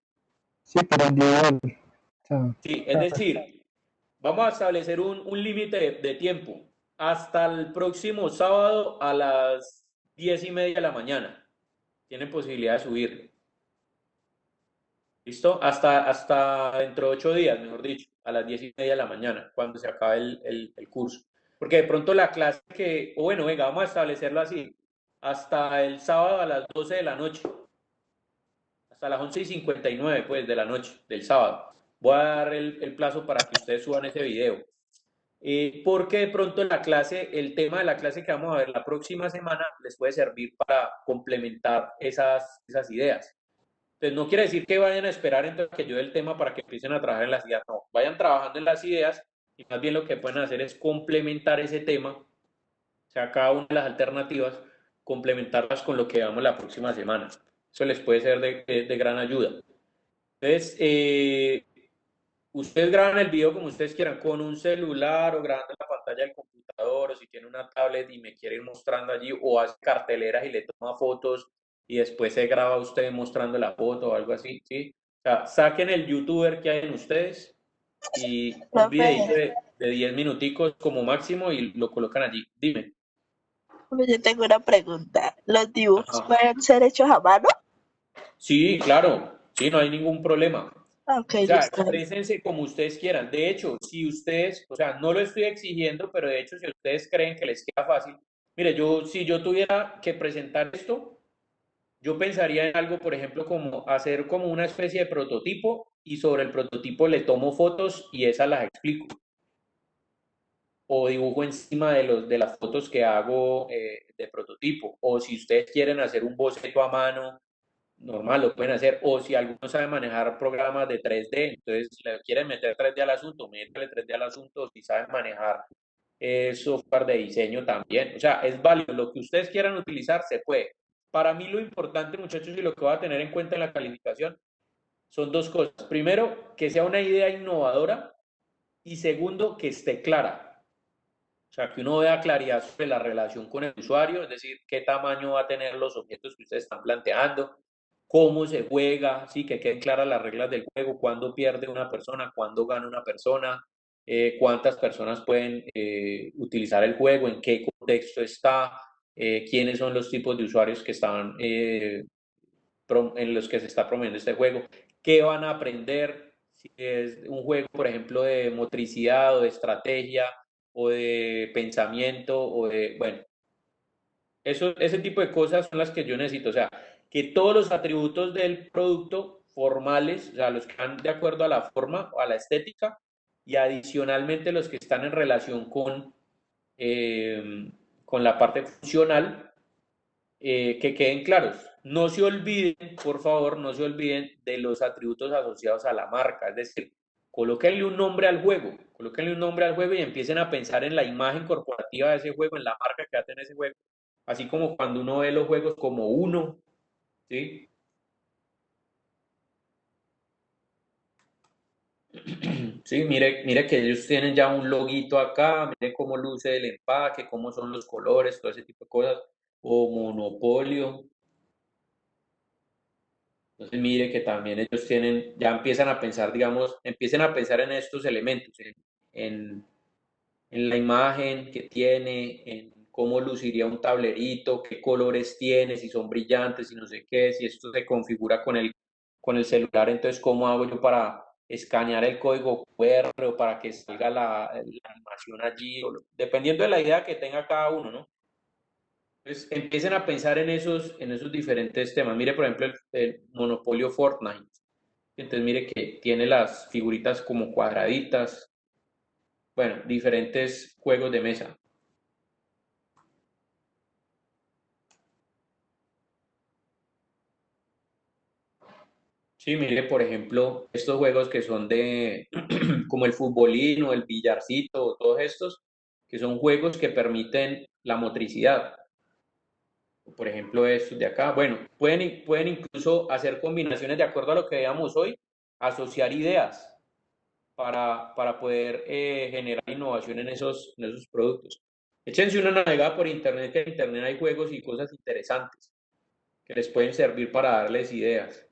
Sí, pero individual. O sea, Sí, es decir, vamos a establecer un límite de tiempo hasta el próximo sábado a las 10:30 de la mañana. Tienen posibilidad de subirlo. ¿Listo? Hasta dentro de 8 días, mejor dicho, a las 10:30 de la mañana, cuando se acabe el curso. Porque de pronto la clase o bueno, venga, vamos a establecerlo así, hasta el sábado a las 12 de la noche, hasta las 11:59, pues, de la noche, del sábado. Voy a dar el plazo para que ustedes suban ese video. Porque de pronto en la clase, el tema de la clase que vamos a ver la próxima semana les puede servir para complementar esas ideas. Entonces, no quiere decir que vayan a esperar entonces que yo dé el tema para que empiecen a trabajar en las ideas. No, vayan trabajando en las ideas y más bien lo que pueden hacer es complementar ese tema, o sea, cada una de las alternativas, complementarlas con lo que veamos la próxima semana. Eso les puede ser de gran ayuda. Entonces, ustedes graban el video como ustedes quieran, con un celular o grabando en la pantalla del computador, o si tiene una tablet y me quiere ir mostrando allí, o hace carteleras y le toma fotos y después se graba usted mostrando la foto o algo así, ¿sí? O sea, saquen el youtuber que hay en ustedes y un videito Profe, de 10 minuticos como máximo y lo colocan allí. Dime. yo tengo una pregunta. ¿Los dibujos Ajá. pueden ser hechos a mano? Sí, claro, sí, no hay ningún problema. Ah, ok, O sea, listo. exprésense como ustedes quieran. De hecho, si ustedes, o sea, no lo estoy exigiendo, pero de hecho, si ustedes creen que les queda fácil, mire, si yo tuviera que presentar esto, yo pensaría en algo, por ejemplo, como hacer como una especie de prototipo y sobre el prototipo le tomo fotos y esas las explico. O dibujo encima de las fotos que hago de prototipo. O si ustedes quieren hacer un boceto a mano, normal, lo pueden hacer. O si alguno sabe manejar programas de 3D, entonces le quieren meter 3D al asunto, métale 3D al asunto. Si saben manejar software de diseño también. O sea, es válido. Lo que ustedes quieran utilizar se puede. Para mí lo importante, muchachos, y lo que voy a tener en cuenta en la calificación son dos cosas. Primero, que sea una idea innovadora y segundo, que esté clara. O sea, que uno vea claridad sobre la relación con el usuario, es decir, qué tamaño va a tener los objetos que ustedes están planteando, cómo se juega, ¿sí? Que queden claras las reglas del juego, cuándo pierde una persona, cuándo gana una persona, cuántas personas pueden utilizar el juego, en qué contexto está, quiénes son los tipos de usuarios que están en los que se está promoviendo este juego, qué van a aprender, si es un juego, por ejemplo, de motricidad o de estrategia o de pensamiento o de, bueno, ese tipo de cosas son las que yo necesito, o sea, que todos los atributos del producto formales, o sea, los que van de acuerdo a la forma o a la estética, y adicionalmente los que están en relación con la parte funcional, que queden claros. No se olviden, por favor, no se olviden de los atributos asociados a la marca, es decir, colóquenle un nombre al juego, colóquenle un nombre al juego y empiecen a pensar en la imagen corporativa de ese juego, en la marca que va a tener ese juego, así como cuando uno ve los juegos como uno, ¿sí? Sí, mire que ellos tienen ya un loguito acá, mire cómo luce el empaque, cómo son los colores, todo ese tipo de cosas, o Monopolio. Entonces, mire que también ellos tienen, ya empiezan a pensar, digamos, empiecen a pensar en estos elementos, en, en la imagen que tiene, en cómo luciría un tablerito, qué colores tiene, si son brillantes, si no sé qué, si esto se configura con el celular, entonces, ¿cómo hago yo escanear el código QR o para que salga la animación allí, dependiendo de la idea que tenga cada uno, ¿no? Entonces, empiecen a pensar en esos diferentes temas. Mire, por ejemplo, el Monopolio Fortnite. Entonces, mire que tiene las figuritas como cuadraditas. Bueno, diferentes juegos de mesa. Sí, mire, por ejemplo, estos juegos que son de, como el futbolín o el billarcito, o todos estos, que son juegos que permiten la motricidad. Por ejemplo, estos de acá. Bueno, pueden incluso hacer combinaciones de acuerdo a lo que veamos hoy, asociar ideas para poder generar innovación en esos productos. Échense una navegada por internet, que en internet hay juegos y cosas interesantes que les pueden servir para darles ideas.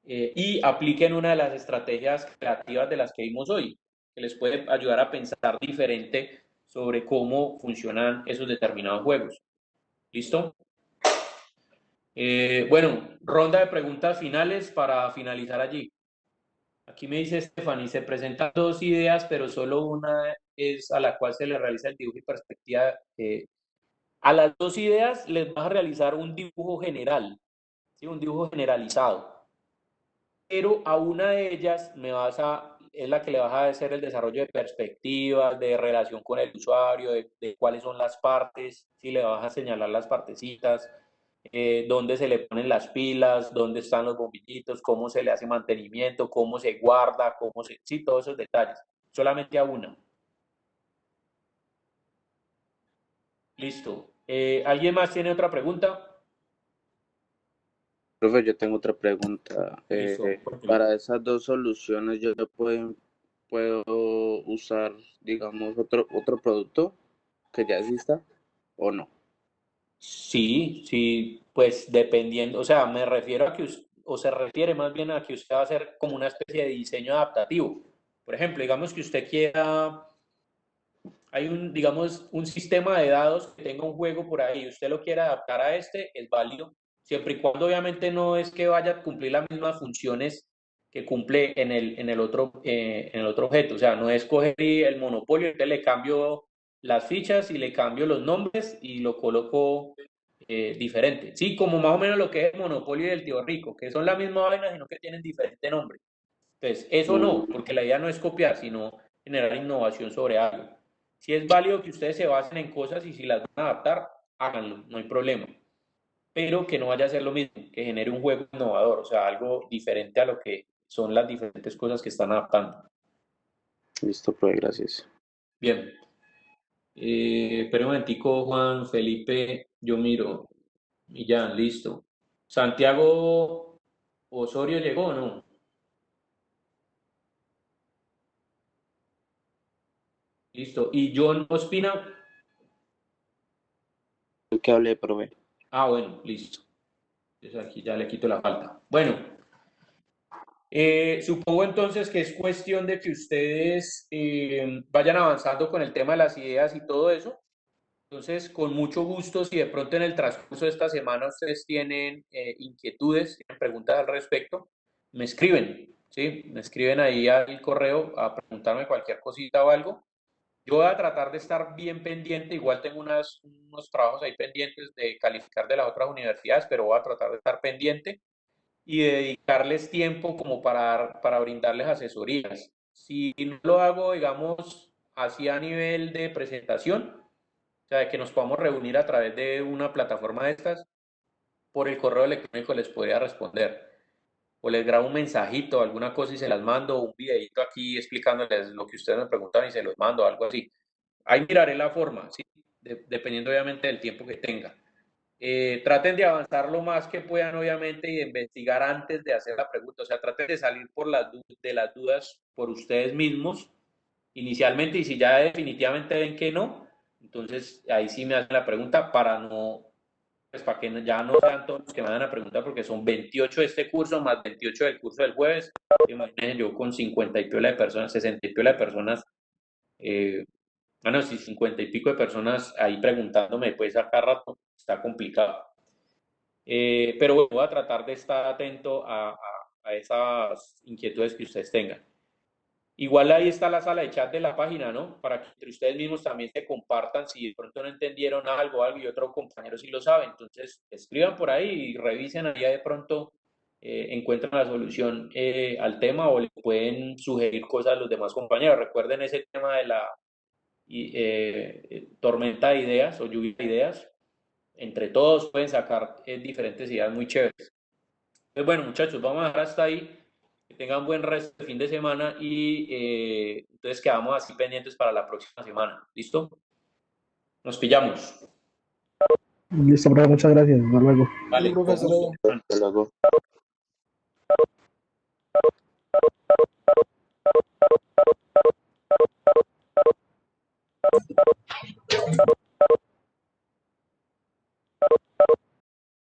Y apliquen una de las estrategias creativas de las que vimos hoy, que les puede ayudar a pensar diferente sobre cómo funcionan esos determinados juegos. ¿Listo? Bueno, ronda de preguntas finales para finalizar allí. Aquí me dice Stephanie, se presentan dos ideas, pero solo una es a la cual se le realiza el dibujo y perspectiva. A las dos ideas les vas a realizar un dibujo general, ¿sí? Un dibujo generalizado. Pero a una de ellas es la que le vas a hacer el desarrollo de perspectivas, de relación con el usuario, de cuáles son las partes, si le vas a señalar las partecitas, dónde se le ponen las pilas, dónde están los bombillitos, cómo se le hace mantenimiento, cómo se guarda, sí, todos esos detalles. Solamente a una. Listo. ¿Alguien más tiene otra pregunta? Profe, yo tengo otra pregunta. Listo. Para esas dos soluciones, puedo usar, digamos, otro producto que ya exista o no. Sí, sí, pues dependiendo, o sea, me refiero a que, o se refiere más bien a que usted va a hacer como una especie de diseño adaptativo. Por ejemplo, digamos que usted quiera, hay digamos, un sistema de dados que tenga un juego por ahí, usted lo quiere adaptar a este, es válido, siempre y cuando obviamente no es que vaya a cumplir las mismas funciones que cumple en el otro objeto. O sea, no es coger el monopolio, entonces le cambio las fichas y le cambio los nombres y lo coloco diferente. Sí, como más o menos lo que es el monopolio del tío rico, que son la misma vaina, sino que tienen diferente nombre. Entonces, eso no, Mm, porque la idea no es copiar, sino generar innovación sobre algo. Si es válido que ustedes se basen en cosas y si las van a adaptar, háganlo, no hay problema. Pero que no vaya a ser lo mismo, que genere un juego innovador, o sea, algo diferente a lo que son las diferentes cosas que están adaptando. listo, profe, gracias. Bien. Espera un momentico, Juan Felipe, yo miro. Y ya, listo. Santiago Osorio llegó, ¿o no? Listo. ¿Y John Ospina? ¿Qué hablé, profe? Ah, bueno, listo. Entonces aquí ya le quito la falta. Bueno, supongo entonces que es cuestión de que ustedes vayan avanzando con el tema de las ideas y todo eso. Entonces, con mucho gusto, si de pronto en el transcurso de esta semana ustedes tienen inquietudes, tienen preguntas al respecto, me escriben, ¿sí? Me escriben ahí al correo a preguntarme cualquier cosita o algo. Yo voy a tratar de estar bien pendiente, igual tengo unos trabajos ahí pendientes de calificar de las otras universidades, pero voy a tratar de estar pendiente y de dedicarles tiempo como para brindarles asesorías. Si no lo hago, digamos, así a nivel de presentación, o sea, de que nos podamos reunir a través de una plataforma de estas, por el correo electrónico les podría responder. O les grabo un mensajito, alguna cosa y se las mando, un videito aquí explicándoles lo que ustedes me preguntan y se los mando, algo así. Ahí miraré la forma, ¿sí? Dependiendo obviamente del tiempo que tenga. Traten de avanzar lo más que puedan, obviamente, y de investigar antes de hacer la pregunta. O sea, traten de salir de las dudas por ustedes mismos inicialmente, y si ya definitivamente ven que no, entonces ahí sí me hacen la pregunta para no, pues para que ya no sean todos los que me hagan la pregunta, porque son 28 de este curso más 28 del curso del jueves. Imagínense yo con 50 y piola de personas, 60 y piola de personas, bueno, si 50 y pico de personas ahí preguntándome, pues a cada rato está complicado. Pero bueno, voy a tratar de estar atento a esas inquietudes que ustedes tengan. Igual ahí está la sala de chat de la página, ¿no? Para que entre ustedes mismos también se compartan si de pronto no entendieron algo y otro compañero sí lo sabe. Entonces, escriban por ahí y revisen allá de pronto, encuentran la solución al tema o le pueden sugerir cosas a los demás compañeros. Recuerden ese tema de la tormenta de ideas o lluvia de ideas. Entre todos pueden sacar diferentes ideas muy chéveres. Pues bueno, muchachos, vamos a dejar hasta ahí. Que tengan buen resto de fin de semana y entonces quedamos así pendientes para la próxima semana. ¿Listo? Nos pillamos. Listo, profe, muchas gracias. Hasta luego. Vale, con Profesor. gusto. Hasta luego.